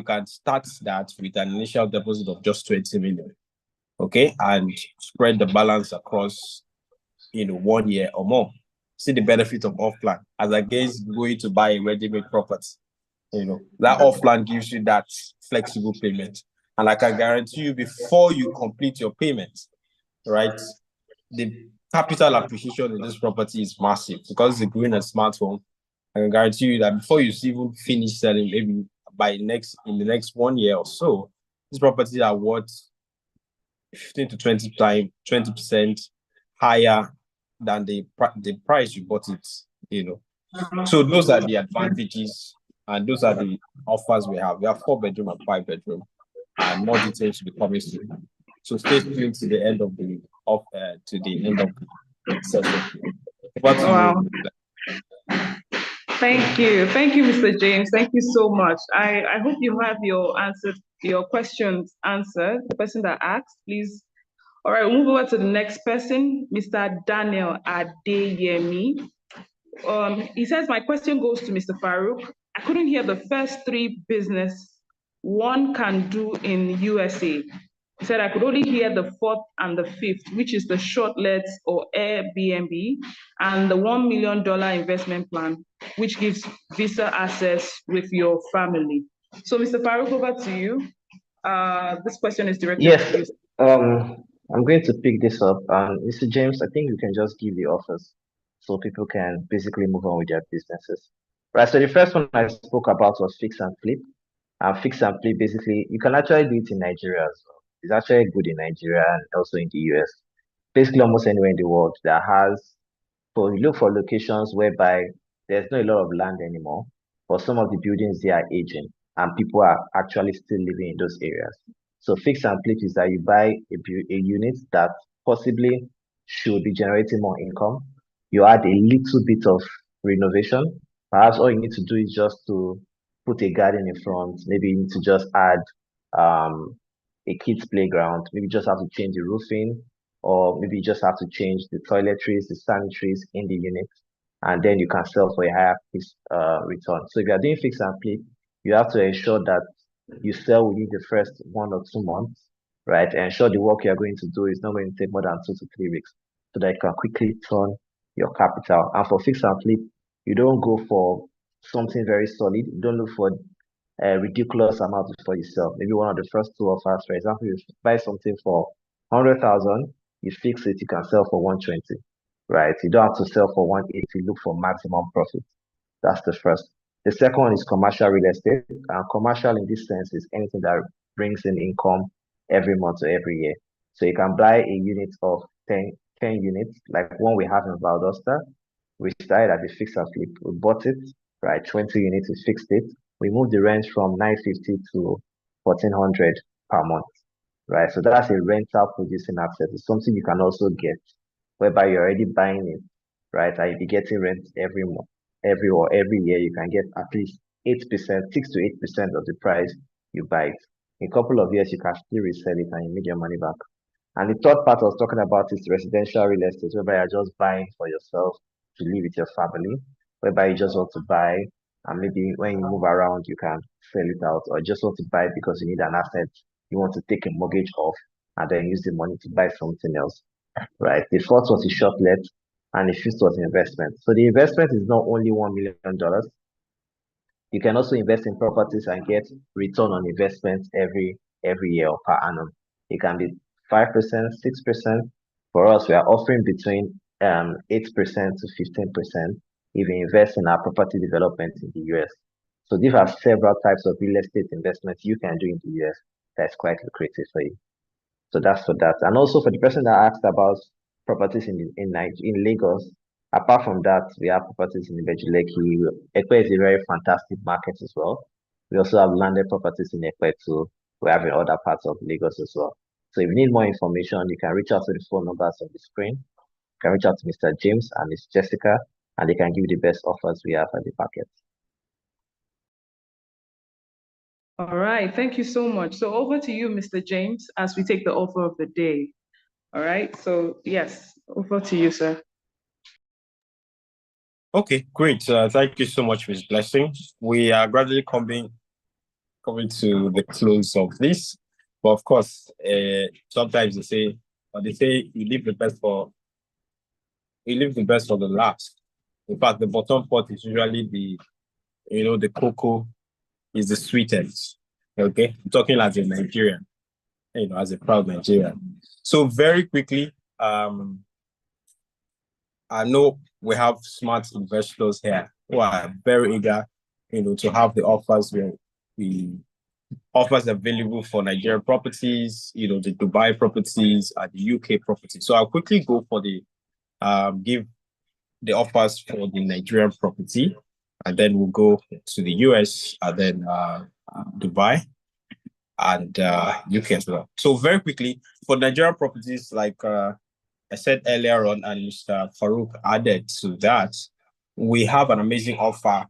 can start that with an initial deposit of just 20 million. Okay, and spread the balance across 1 year or more. See the benefit of off-plan as against going to buy a ready-made property. That off-plan gives you that flexible payment. And I can guarantee you, before you complete your payment, right, the capital appreciation in this property is massive because it's a green and smart home. I can guarantee you that before you even finish selling, maybe in the next 1 year or so, these properties are worth 15 to 20% higher than the price you bought it. So those are the advantages, and those are the offers we have. We have 4 bedroom and 5 bedroom, and more details will be coming soon. So stay tuned to the end of the session. Wow. Thank you, Mr. James. Thank you so much. I hope you have your questions answered. The person that asked, please. All right, we'll move over to the next person, Mr. Daniel Adeyemi. He says, my question goes to Mr. Farouq. I couldn't hear the first 3 business one can do in USA. He said, I could only hear the 4th and the 5th, which is the shortlets or Airbnb, and the $1 million investment plan, which gives visa access with your family. So, Mr. Farouq, over to you. This question is directed to you. I'm going to pick this up. Mr. James, I think you can just give the offers so people can basically move on with their businesses. Right, so the first one I spoke about was fix and flip. Fix and flip, basically, you can actually do it in Nigeria as well. It's actually good in Nigeria and also in the US. Basically, almost anywhere in the world that has, so you look for locations whereby there's not a lot of land anymore, but some of the buildings they are aging and people are actually still living in those areas. So fix and flip is that you buy a unit that possibly should be generating more income. You add a little bit of renovation. Perhaps all you need to do is just to put a garden in front. Maybe you need to just add a kids playground. Maybe you just have to change the roofing, or maybe you just have to change the toiletries, the sanitaries in the unit, and then you can sell for a higher return. So if you are doing fix and flip, you have to ensure that you sell within the first 1 or 2 months, right? And ensure the work you're going to do is not going to take more than 2 to 3 weeks, so that you can quickly turn your capital. And for fix and flip, you don't go for something very solid. You don't look for a ridiculous amount for yourself. Maybe one of the first two offers, for example, you buy something for 100,000, you fix it, you can sell for 120, right? You don't have to sell for 180, look for maximum profit. That's the first. The second one is commercial real estate. And commercial in this sense is anything that brings in income every month or every year. So you can buy a unit of 10 units, like one we have in Valdosta. We started at the fix and flip. We bought it, right? 20 units, we fixed it. We moved the rent from 950 to 1400 per month, right? So that's a rental producing asset. It's something you can also get, whereby you're already buying it, right? And you'll be getting rent every month, every year. You can get at least 8%, 6 to 8% of the price you buy it. In a couple of years, you can still resell it and you make your money back. And the third part I was talking about is residential real estate, whereby you're just buying for yourself to live with your family, whereby you just want to buy, and maybe when you move around, you can sell it out, or just want to buy because you need an asset, you want to take a mortgage off, and then use the money to buy something else, right? The fourth was the short let, and the fifth was investment. So the investment is not only $1 million. You can also invest in properties and get return on investment every year or per annum. It can be 5%, 6%. For us, we are offering between 8% to 15% if you invest in our property development in the US. So these are several types of real estate investments you can do in the US that's quite lucrative for you. So that's for that. And also for the person that asked about properties in Lagos, apart from that, we have properties in Ibejuleki. Ekpe is a very fantastic market as well. We also have landed properties in Ekpe too. We have in other parts of Lagos as well. So if you need more information, you can reach out to the phone numbers on the screen. You can reach out to Mr. James and Ms. Jessica, and they can give you the best offers we have at the market. All right, thank you so much. So over to you, Mr. James, as we take the offer of the day. All right, so yes, over to you, sir. Okay, great. Thank you so much, Ms. Blessing. We are gradually coming to the close of this. But of course, sometimes they say you leave the best for the last. In fact, the bottom part is usually the cocoa is the sweetest. Okay, I'm talking as a Nigerian, as a proud Nigerian. So very quickly, I know we have smart investors here who are very eager, to have the offers offers available for Nigerian properties, the Dubai properties and the UK properties. So I'll quickly go for give the offers for the Nigerian property, and then we'll go to the US and then Dubai and UK as well. So very quickly, for Nigerian properties, like I said earlier on, and Mr. Farouq added to that, we have an amazing offer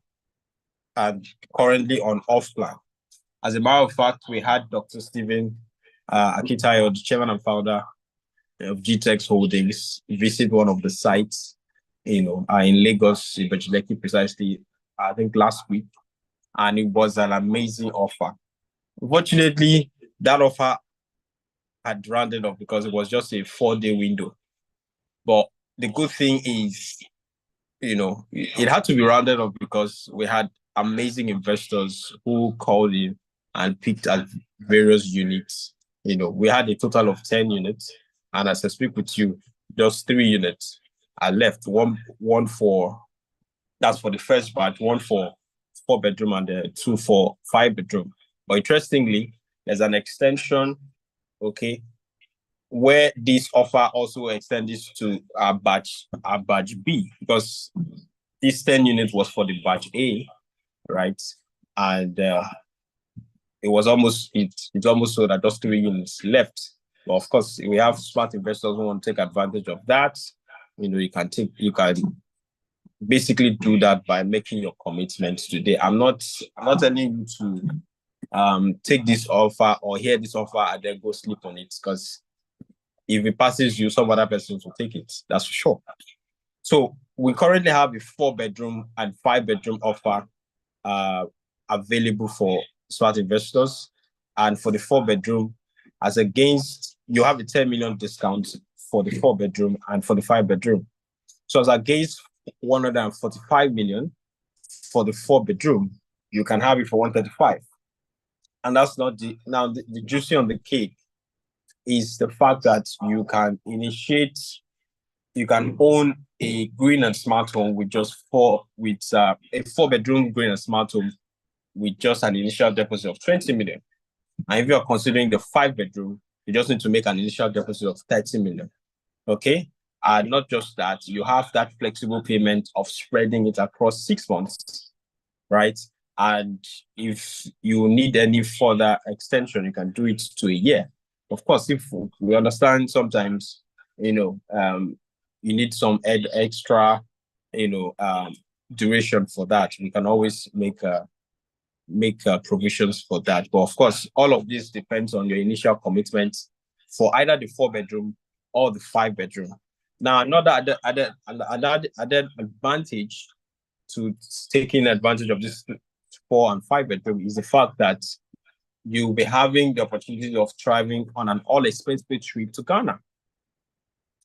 and currently on off-plan. As a matter of fact, we had Dr. Stephen Akintayo, the chairman and founder of Gtexthomes, visit one of the sites, in Lagos, in Bejuleki precisely, I think last week, and it was an amazing offer. Unfortunately, that offer had rounded off because it was just a 4-day window. But the good thing is, it had to be rounded off because we had amazing investors who called in and picked at various units. We had a total of 10 units, and as I speak with you, just 3 units are left. One for, that's for the first batch, 1 for 4-bedroom and 2 for 5-bedroom. But interestingly, there's an extension, okay, where this offer also extends to our batch B, because this 10 units was for the batch A, right? And it's almost so that just 3 units left. But of course, we have smart investors who want to take advantage of that. You can basically do that by making your commitment today. I'm not telling you to take this offer or hear this offer and then go sleep on it, because if it passes you, some other person will take it. That's for sure. So we currently have a 4-bedroom and 5-bedroom offer available for smart investors. And for the 4-bedroom, as against, you have a 10 million discount for the 4-bedroom and for the 5-bedroom. So as against 145 million for the 4-bedroom, you can have it for 135. And that's not the juicy on the cake is the fact that you can own a green and smart home with a 4-bedroom green and smart home with just an initial deposit of 20 million. And if you're considering the 5-bedroom, you just need to make an initial deposit of 30 million. Okay? And not just that, you have that flexible payment of spreading it across 6 months, right? And if you need any further extension, you can do it to a year. Of course, if we understand sometimes, you need some extra, duration for that, we can always make provisions for that. But of course, all of this depends on your initial commitment for either the 4-bedroom or the 5-bedroom. Now, another advantage to taking advantage of this 4 and 5-bedroom is the fact that you'll be having the opportunity of traveling on an all-expense-paid trip to Ghana.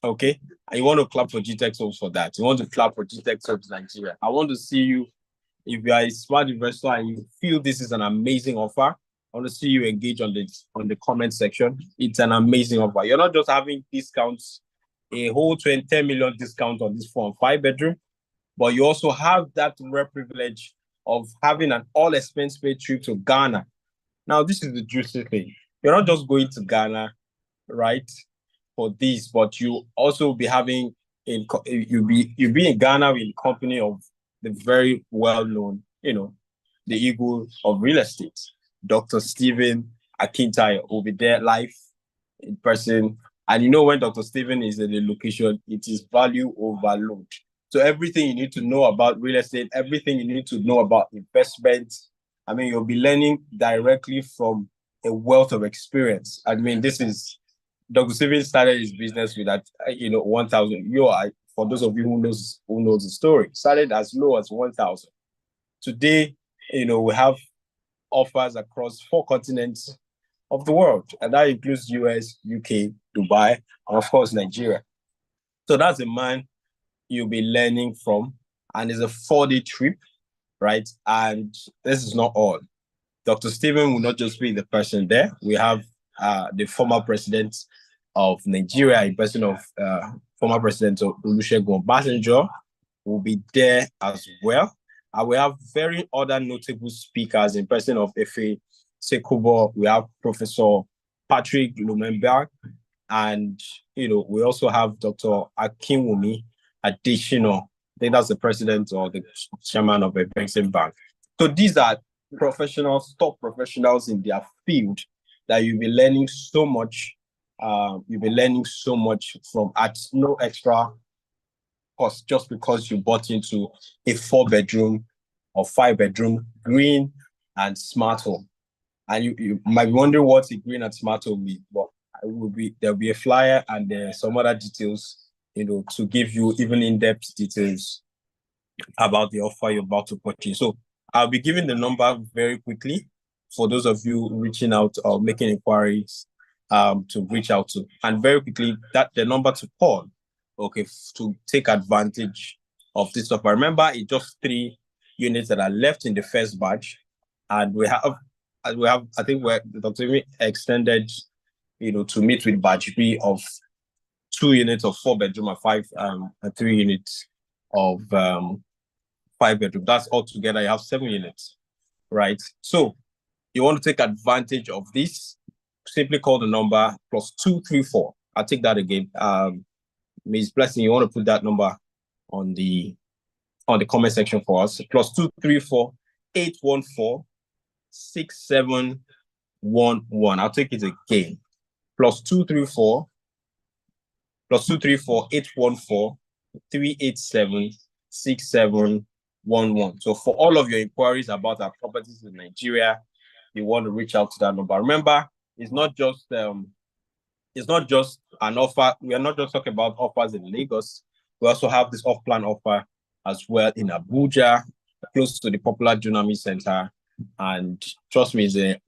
Okay? And you want to clap for Gtexthomes for that. You want to clap for Gtexthomes Nigeria. I want to see you, if you are a smart investor and you feel this is an amazing offer, I want to see you engage on the comment section. It's an amazing offer. You're not just having discounts, a whole 10 million discount on this 4 and 5-bedroom, but you also have that rare privilege of having an all-expense-paid trip to Ghana. Now, this is the juicy thing. You're not just going to Ghana, right, for this, but you also be having you'll be in Ghana in company of the very well-known, the eagle of real estate, Dr. Stephen Akintayo will be there live in person. And when Dr. Stephen is in the location, it is value overload. So everything you need to know about real estate, everything you need to know about investment, you'll be learning directly from a wealth of experience. This is Dr. Stephen started his business with that, 1,000. For those of you who knows the story, started as low as 1,000. Today, we have offers across 4 continents of the world, and that includes US, UK, Dubai, and of course Nigeria. So that's a man you'll be learning from, and it's a 4-day trip, right? And this is not all. Dr. Stephen will not just be the person there. We have the former president of Nigeria, in person of former president of Olusegun Obasanjo, will be there as well. And we have very other notable speakers in person of Efe Sekubo. We have Professor Patrick Lumenberg, and we also have Dr. Akinwumi Adesina. I think that's the president or the chairman of a banking bank. So these are professionals, top professionals in their field that you'll be learning so much. You'll be learning so much from at no extra cost, just because you bought into a 4-bedroom or 5-bedroom green and smart home. And you might be wondering what a green and smart home means, but there'll be a flyer and some other details, to give you even in-depth details about the offer you're about to purchase. So I'll be giving the number very quickly for those of you reaching out or making inquiries to reach out to. And very quickly, the number to call, to take advantage of this offer. Remember, it's just 3 units that are left in the first batch, and we have I think Dr. extended, to meet with batch B of 2 units of 4-bedroom and 3 units of 5-bedroom. That's all together, you have 7 units, right? So you want to take advantage of this, simply call the number +234. I'll take that again. Ms. Blessing, you want to put that number on the comment section for us. +234 814 67 I'll take it again. +234 814 387 6711. So for all of your inquiries about our properties in Nigeria, you want to reach out to that number. Remember, it's not just an offer. We are not just talking about offers in Lagos. We also have this off-plan offer as well in Abuja, close to the popular Junami Center. And trust me, it's in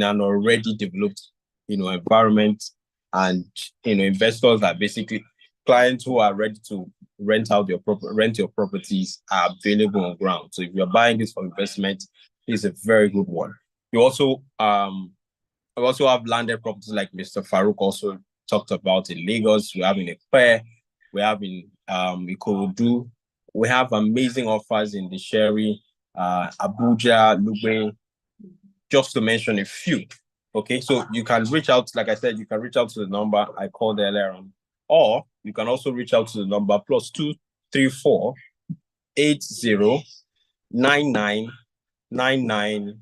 an already developed, environment, and investors are basically clients who are ready to rent your properties are available on ground. So if you're buying this for investment, it's a very good one. You also we also have landed properties like Mr. Farouq also talked about in Lagos. We have in Ekpe, we have in Ikorodu. We have amazing offers in the Sherry, Abuja, Lugbe, just to mention a few. Okay, so you can reach out, like I said, you can reach out to the number I called earlier on, or you can also reach out to the number +234 80 99 99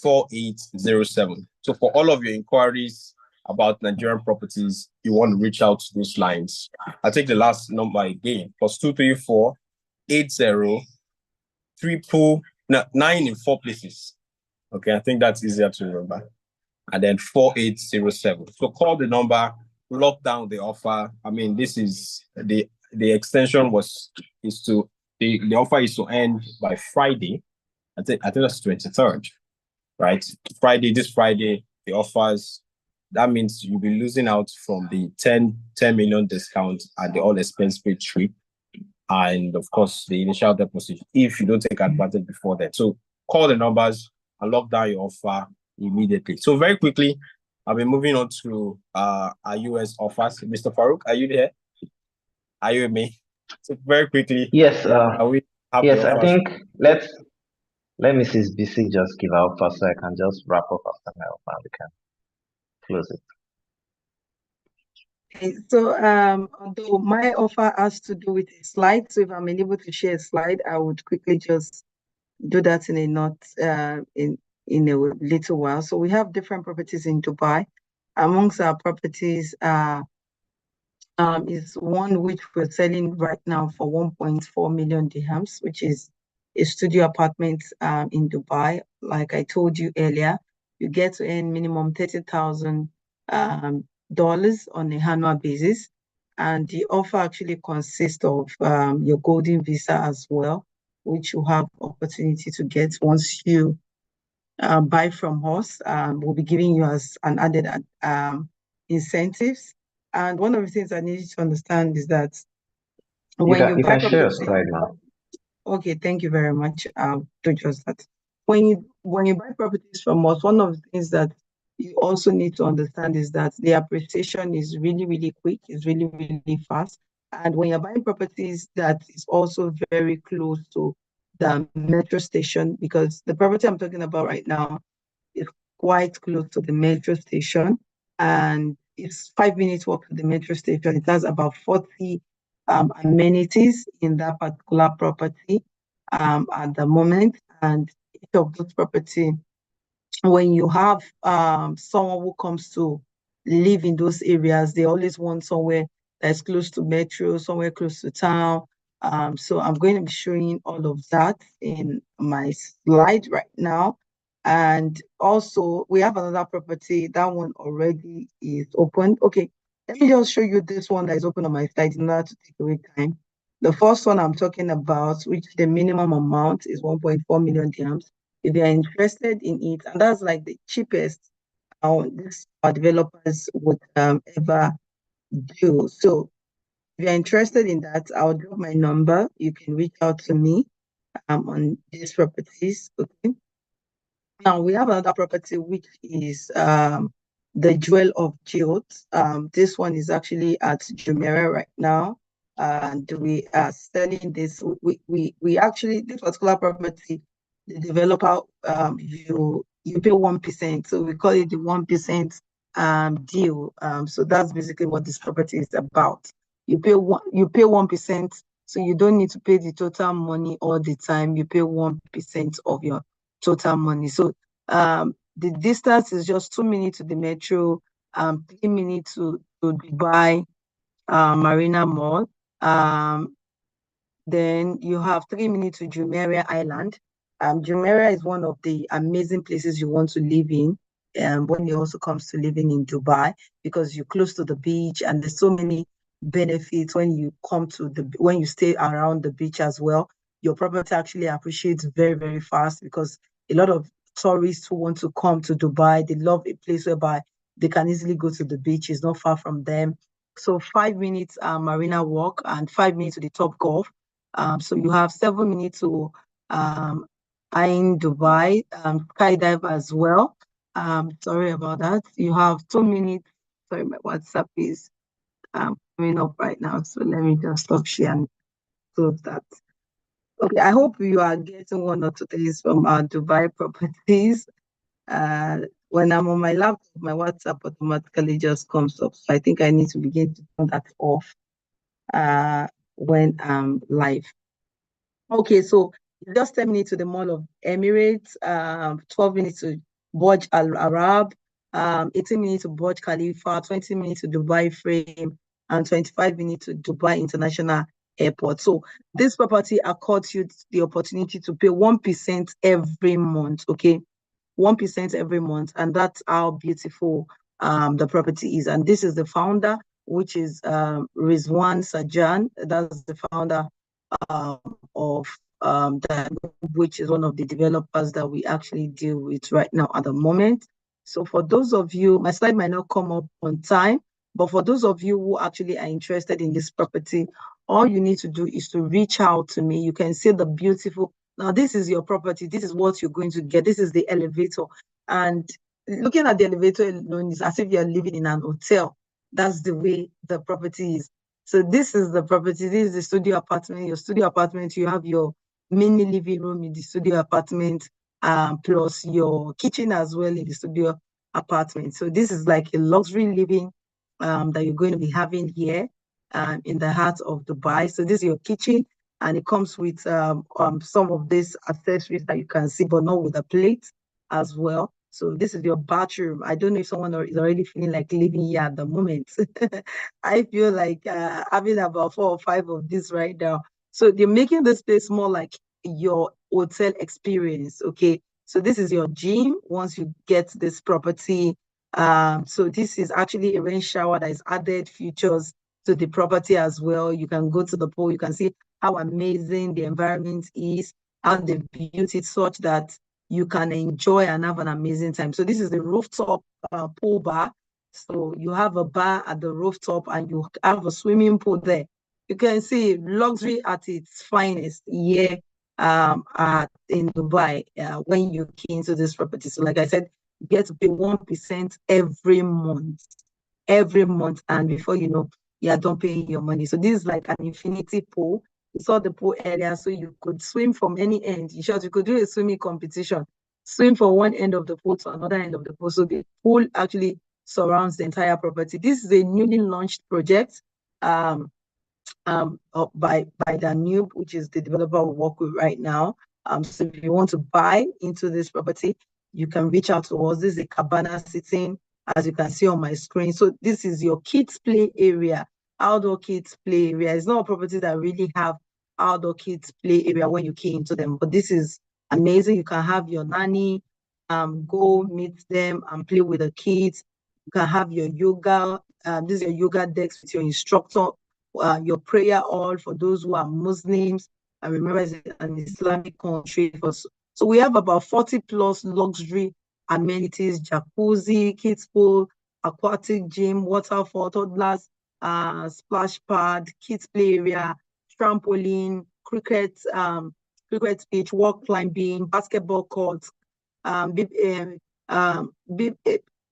4807. So for all of your inquiries about Nigerian properties, you want to reach out to those lines. I'll take the last number again, +234 80 9 in 4 places. Okay, I think that's easier to remember. And then 4807. So call the number, lock down the offer. I mean, this is the extension the offer is to end by Friday. I think that's 23rd, right? This Friday, the offers, that means you'll be losing out from the 10 million discount and the all expense paid trip. And of course, the initial deposit, if you don't take advantage before that. So call the numbers and lock down your offer immediately. So very quickly, I'll be moving on to our US offers. Mr. Farouq, are you there? Are you with me? So very quickly. Yes. Yes, I think let Mrs. Bisi just give out first, so I can just wrap up after my offer and we can close it. Okay, so although my offer has to do with a slide, so if I'm unable to share a slide, I would quickly just do that in a little while. So we have different properties in Dubai. Amongst our properties is one which we're selling right now for 1.4 million dirhams, which is a studio apartment in Dubai. Like I told you earlier, you get to earn minimum $30,000 on a annual basis. And the offer actually consists of your golden visa as well, which you have opportunity to get once you buy from us. We'll be giving you as an added incentives. And one of the things I need you to understand is that when you buy can share your slide now. Okay, thank you very much. I'll do just that. When you buy properties from us, one of the things that you also need to understand is that the appreciation is really, really quick, it's really, really fast. And when you're buying properties, that is also very close to the metro station, because the property I'm talking about right now is quite close to the metro station, and it's 5 minutes walk to the metro station. It has about 40 amenities in that particular property at the moment. And each of those property, when you have someone who comes to live in those areas, they always want somewhere that's close to metro, somewhere close to town. So I'm going to be showing all of that in my slide right now. And also we have another property, that one already is open. Okay, let me just show you this one that is open on my site in order to take away time. The first one I'm talking about, which the minimum amount is 1.4 million dirhams. If you're interested in it, and that's like the cheapest this our developers would ever do. So if you're interested in that, I'll drop my number. You can reach out to me on these properties. Okay. Now we have another property which is the Jewel of Guild. This one is actually at Jumeirah right now, and we are selling this. We actually, this particular property, the developer you pay 1%, so we call it the 1% deal. So that's basically what this property is about. You pay 1%, so you don't need to pay the total money all the time. You pay 1% of your total money. So The distance is just 2 minutes to the metro, 3 minutes to Dubai Marina Mall. Then you have 3 minutes to Jumeirah Island. Jumeirah is one of the amazing places you want to live in when it also comes to living in Dubai, because you're close to the beach and there's so many benefits when you when you stay around the beach as well. Your property actually appreciates very, very fast, because a lot of tourists who want to come to Dubai, they love a place whereby they can easily go to the beach. It's not far from them. So 5 minutes marina walk and 5 minutes to the Top Golf. So you have 7 minutes to in Dubai, skydive as well. Sorry about that. You have 2 minutes. Sorry, my WhatsApp is coming up right now. So let me just stop share and close that. Okay, I hope you are getting one or two things from our Dubai properties. When I'm on my laptop, my WhatsApp automatically just comes up. So I think I need to begin to turn that off when I'm live. Okay, so just 10 minutes to the Mall of Emirates, 12 minutes to Burj Al Arab, 18 minutes to Burj Khalifa, 20 minutes to Dubai Frame, and 25 minutes to Dubai International Airport. So this property accords you the opportunity to pay 1% every month, okay? 1% every month, and that's how beautiful the property is. And this is the founder, which is Rizwan Sajan. That's the founder of that, which is one of the developers that we actually deal with right now at the moment. So for those of you, my slide might not come up on time, but for those of you who actually are interested in this property, all you need to do is to reach out to me. You can see the beautiful, now this is your property, this is what you're going to get, this is the elevator. And looking at the elevator alone is as if you're living in an hotel. That's the way the property is. So this is the property, this is the studio apartment. Your studio apartment, you have your mini living room in the studio apartment, plus your kitchen as well in the studio apartment. So this is like a luxury living that you're going to be having here in the heart of Dubai. So this is your kitchen, and it comes with some of these accessories that you can see, but not with a plate as well. So this is your bathroom. I don't know if someone is already feeling like living here at the moment. I feel like having about 4 or 5 of these right now. So they're making this place more like your hotel experience, okay? So this is your gym once you get this property. So this is actually a rain shower that is added features to the property as well. You can go to the pool, you can see how amazing the environment is, and the beauty such that you can enjoy and have an amazing time. So this is the rooftop pool bar. So you have a bar at the rooftop and you have a swimming pool there. You can see luxury at its finest here in Dubai when you key into this property. So like I said, you get to pay 1% every month. And before you know, you are done paying your money. So this is like an infinity pool. You saw the pool area, so you could swim from any end. In short, you could do a swimming competition, swim from one end of the pool to another end of the pool. So the pool actually surrounds the entire property. This is a newly launched project by Danube, which is the developer we work with right now. So if you want to buy into this property, you can reach out to us. This is a cabana sitting, as you can see on my screen. So this is your kids play area, outdoor kids play area. It's not a property that really have outdoor kids play area when you key into them, but this is amazing. You can have your nanny go meet them and play with the kids. You can have your yoga. This is your yoga decks with your instructor, your prayer hall for those who are Muslims. I remember it's an Islamic country. So we have about 40 plus luxury amenities: jacuzzi, kids pool, aquatic gym, waterfall, toddlers, splash pad, kids play area, trampoline, cricket pitch, wall climbing, basketball courts.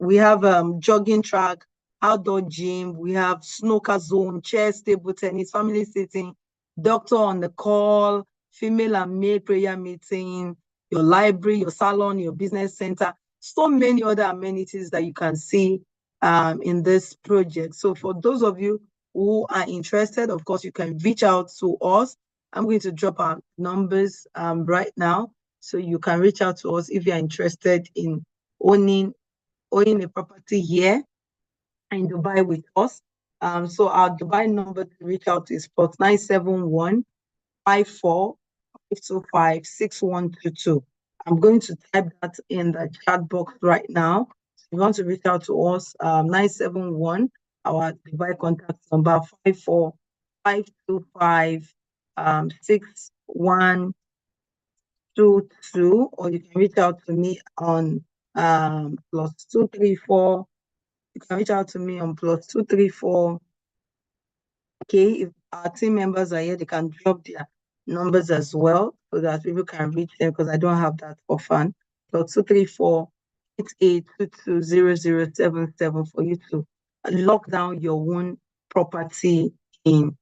We have jogging track, outdoor gym. We have snooker zone, chess, table tennis, family sitting, doctor on the call, female and male prayer meeting, your library, your salon, your business center. So many other amenities that you can see in this project. So for those of you who are interested, of course, you can reach out to us. I'm going to drop our numbers right now, so you can reach out to us if you're interested in owning a property here in Dubai with us. So our Dubai number to reach out is +971 54 525 6122. I'm going to type that in the chat box right now. If you want to reach out to us, 971, our Dubai contact number 54 525 6122, or you can reach out to me on +234. You can reach out to me on +234. Okay, if our team members are here, they can drop their numbers as well so that people can reach them, because I don't have that for fun. +234 88220077 for you to lock down your own property in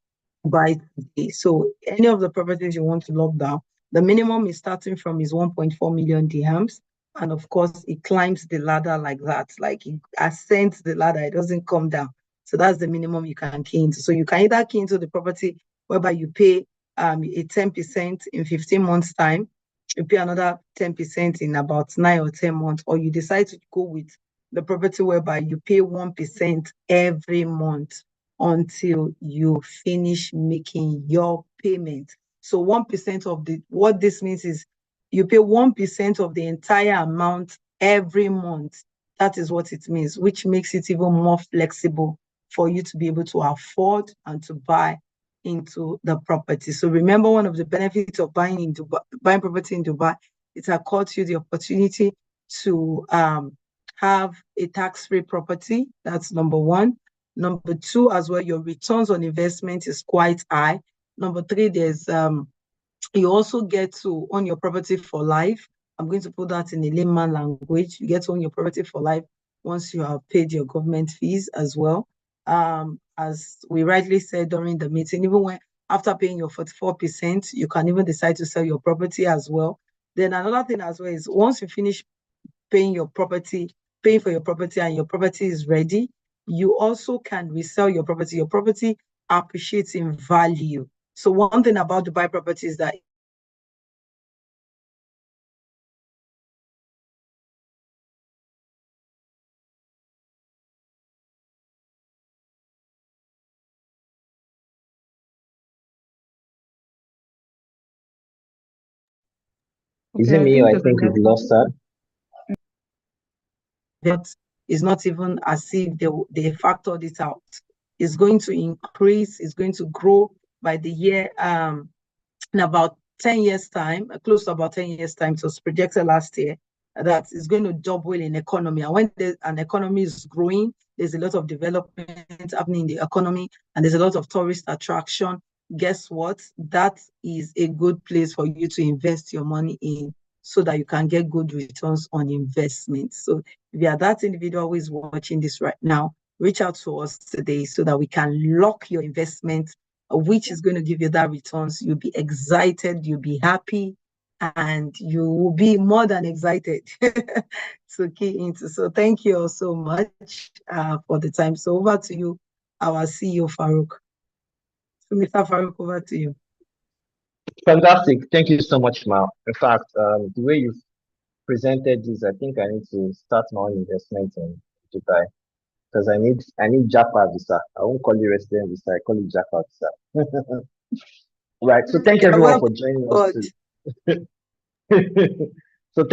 Dubai today. So any of the properties you want to lock down, the minimum is starting from is 1.4 million dirhams. And of course, it climbs the ladder like that, like it ascends the ladder, it doesn't come down. So that's the minimum you can key into. So you can either key into the property whereby you pay a 10% in 15 months' time, you pay another 10% in about 9 or 10 months, or you decide to go with the property whereby you pay 1% every month until you finish making your payment. So 1% of what this means is you pay 1% of the entire amount every month. That is what it means, which makes it even more flexible for you to be able to afford and to buy into the property. So remember, one of the benefits of buying property in Dubai, it accords you the opportunity to have a tax-free property. That's number one. Number two, as well, your returns on investment is quite high. Number three, there's you also get to own your property for life. I'm going to put that in a layman language. You get to own your property for life once you have paid your government fees as well. As we rightly said during the meeting, even when after paying your 44%, you can even decide to sell your property as well. Then another thing as well is once you finish paying for your property and your property is ready, you also can resell your property. Your property appreciates in value. So one thing about Dubai property is that Is it me or I think we've lost her? that is not even as if they factored it out. It's going to increase, it's going to grow by the year in about 10 years' time, close to about 10 years' time. So it's projected last year that it's going to double in economy. And when an economy is growing, there's a lot of development happening in the economy, and there's a lot of tourist attraction. Guess what? That is a good place for you to invest your money in so that you can get good returns on investment. So if you are that individual who is watching this right now, reach out to us today so that we can lock your investment, which is going to give you that returns. You'll be excited, you'll be happy, and you will be more than excited to key into. So thank you all so much for the time. So over to you, our CEO, Farouq. So Mr. Farouq, over to you. Fantastic. Thank you so much, Ma. In fact, the way you've presented this, I think I need to start my own investment in Dubai, because I need Japa visa. I won't call it resident visa. I call it Japa visa. Right. So thank everyone for joining us too. So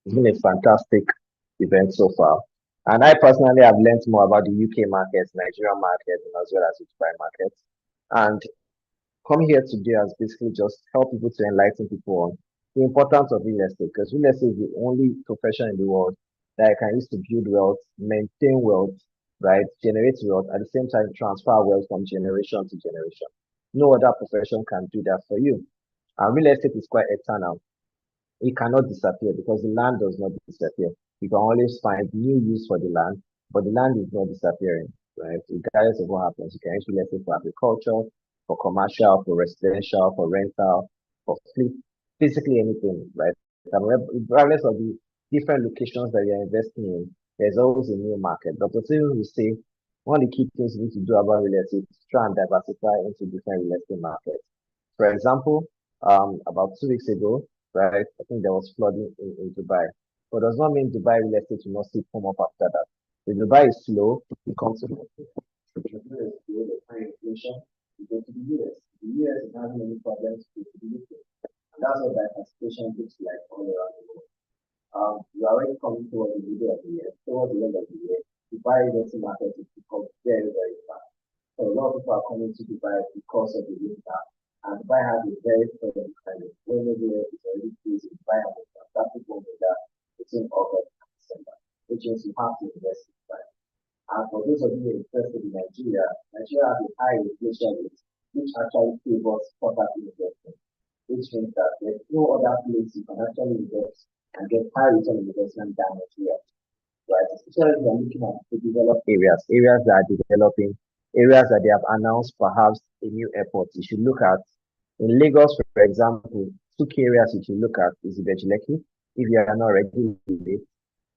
it's been a fantastic event so far. And I personally have learned more about the UK markets, Nigerian market, and as well as the Dubai market. And come here today as basically just help people to enlighten people on the importance of real estate, because real estate is the only profession in the world that I can use to build wealth, maintain wealth, right, generate wealth, at the same time transfer wealth from generation to generation. No other profession can do that for you. And real estate is quite eternal. It cannot disappear because the land does not disappear. You can always find new use for the land, but the land is not disappearing, right? Regardless of what happens, you can use real estate for agriculture, for commercial, for residential, for rental, for fleet, basically anything, right? Regardless of the different locations that you're investing in, there's always a new market. Dr. Steven will say one of the key things you need to do about real estate is try and diversify into different real estate markets. For example, about 2 weeks ago, right, I think there was flooding in Dubai. but does not mean Dubai real estate will not still come up after that. If Dubai is slow, it comes to the US is slow, the high inflation, you go to the US. The US is having many problems with the UK. And that's what diversification looks like all around the world. We are already coming towards the middle of the year, towards the end of the year. Dubai real estate market is become very, very fast. So a lot of people are coming to Dubai because of the winter. And Dubai has a very firm climate. When everywhere is already freezing, Dubai has a fantastic weather between August and December, which means you have to invest in Dubai. And for those of you interested in Nigeria, Nigeria has a high inflation rate, which actually favors property investment, which means that there's no other place you can actually invest and get high return on investment than Nigeria. Right? Especially if you're looking at the developed areas that are developing, areas that they have announced perhaps a new airport. You should look at in Lagos, for example, two key areas you should look at is Ibejuleki, if you are not already with it.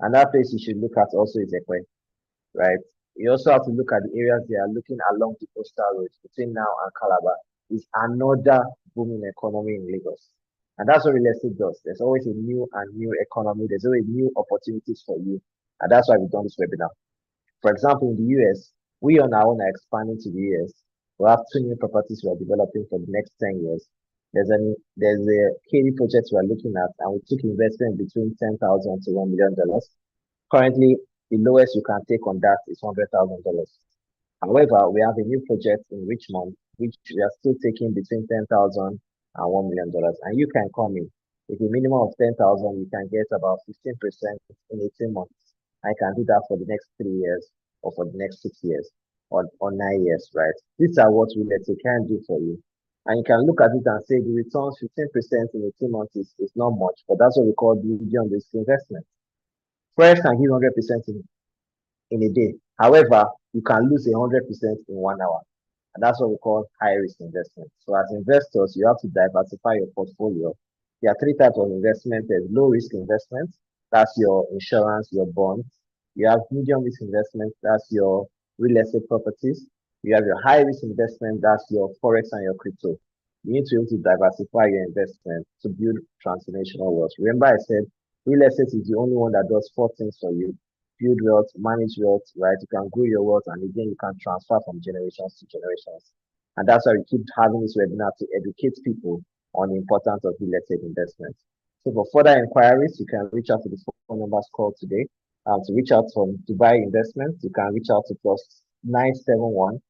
Another place you should look at also is Ekwe, right? You also have to look at the areas they are looking along the coastal roads between now and Calabar. Is another booming economy in Lagos. And that's what real estate does. There's always a new and new economy. There's always new opportunities for you. And that's why we've done this webinar. For example, in the US, we on our own are expanding to the US. We have 2 new properties we are developing for the next 10 years. There's a KD project we are looking at, and we took investment between $10,000 to $1 million. Currently, the lowest you can take on that is $100,000. However, we have a new project in Richmond, which we are still taking between $10,000 and $1 million. And you can come in. With a minimum of 10,000, you can get about 15% in 18 months. I can do that for the next 3 years or for the next 6 years or 9 years, right? These are what real estate can do for you. And you can look at it and say the returns 15% in 18 months is not much, but that's what we call the Udiong risk investment. Fresh can give 100% in a day. However, you can lose 100% in 1 hour. And that's what we call high risk investment. So as investors, you have to diversify your portfolio. There are 3 types of investment. There's low risk investment. That's your insurance, your bonds. You have medium risk investment. That's your real estate properties. You have your high risk investment. That's your Forex and your crypto. You need to be able to diversify your investment to build transformational wealth. Remember I said real estate is the only one that does 4 things for you: build wealth, manage wealth, right? You can grow your wealth, and again, you can transfer from generations to generations. And that's why we keep having this webinar to educate people on the importance of real estate investments. So for further inquiries, you can reach out to the phone numbers called today. To reach out from Dubai Investments, you can reach out to +971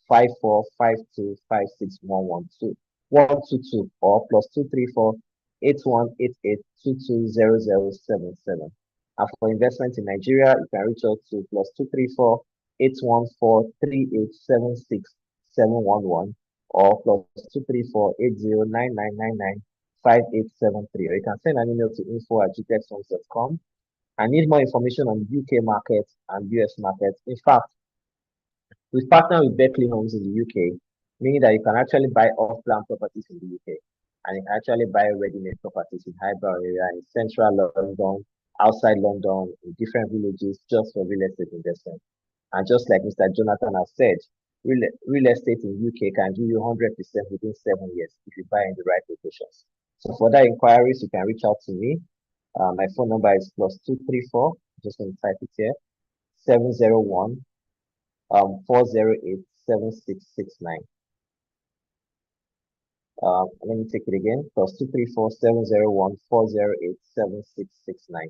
5452 56112 122 or +234 8188 220077. And for investment in Nigeria, you can reach out to +234 814 3876 711 or +234 809999 5873. Or you can send an email to info@gtexthomes.com. I need more information on UK market and US market. In fact, we partner with Berkeley Homes in the UK, meaning that you can actually buy off-plan properties in the UK, and you can actually buy ready-made properties in highbrow area, in central London, outside London, in different villages, just for real estate investment. And just like Mr. Jonathan has said, real estate in UK can give you 100% within 7 years if you buy in the right locations. So for that inquiries, you can reach out to me. My phone number is +234, just going to type it here, 701 408 7669. Let me take it again, +234 701 408 7669.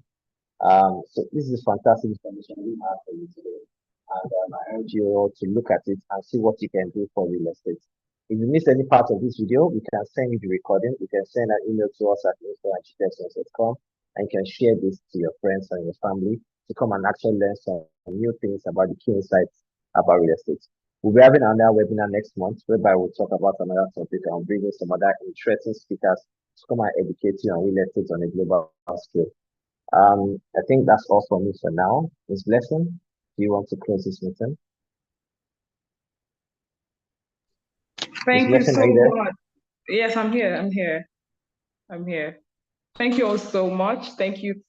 So this is fantastic information we have for you today. And I urge you all to look at it and see what you can do for real estate. If you miss any part of this video, we can send you the recording. You can send an email to us at info@gtexthomes.com, and you can share this to your friends and your family to come and actually learn some new things about the key insights about real estate. We'll be having another webinar next month whereby we'll talk about another topic and bring in some other interesting speakers to come and educate you on real estate on a global scale. I think that's all from me for now. Ms. Blessing, do you want to close this meeting? Thank you so much. Yes, I'm here. I'm here. Thank you all so much. Thank you.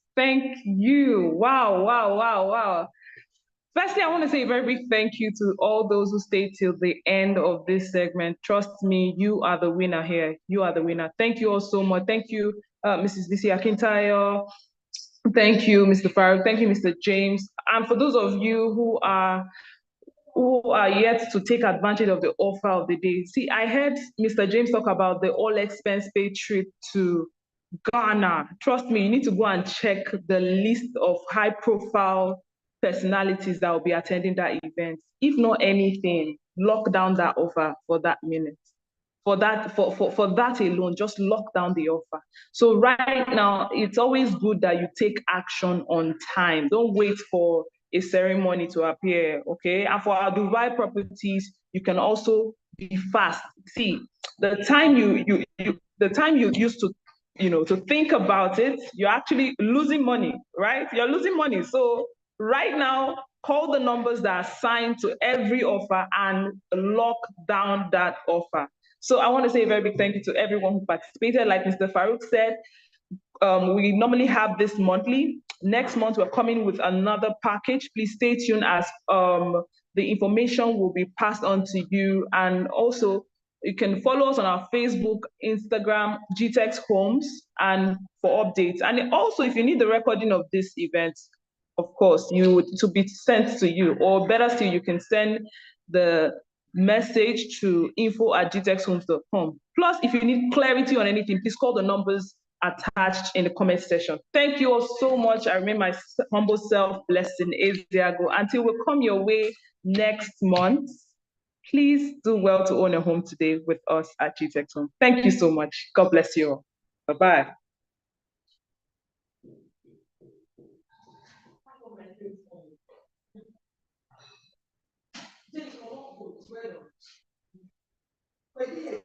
Wow. Firstly, I want to say a very big thank you to all those who stayed till the end of this segment. Trust me, you are the winner here. You are the winner. Thank you all so much. Thank you, Mrs. Bisi Akintayo, Thank you, Mr. Farouq. Thank you, Mr. James. And for those of you who are yet to take advantage of the offer of the day, see, I heard Mr. James talk about the all expense paid trip to Ghana. Trust me, you need to go and check the list of high profile personalities that will be attending that event. If not anything, lock down that offer for that minute. For that alone, just lock down the offer. So right now, it's always good that you take action on time. Don't wait for a ceremony to appear. Okay. And for our Dubai properties, you can also be fast. See, the time you used to to think about it, you're actually losing money, right? You're losing money. So right now, call the numbers that are signed to every offer and lock down that offer. So I want to say a very big thank you to everyone who participated. Like Mr. Farouq said, we normally have this monthly. Next month, we're coming with another package. Please stay tuned as the information will be passed on to you. And also, you can follow us on our Facebook, Instagram, Gtexthomes, and for updates. And also, if you need the recording of this event, of course, to be sent to you, or better still, you can send the message to info@gtexthomes.com. Plus, if you need clarity on anything, please call the numbers attached in the comment section. Thank you all so much. I remain my humble self, Blessing Eziago. Until we come your way next month, please do well to own a home today with us at Gtexthomes. Thank you so much. God bless you all. Bye-bye. Well,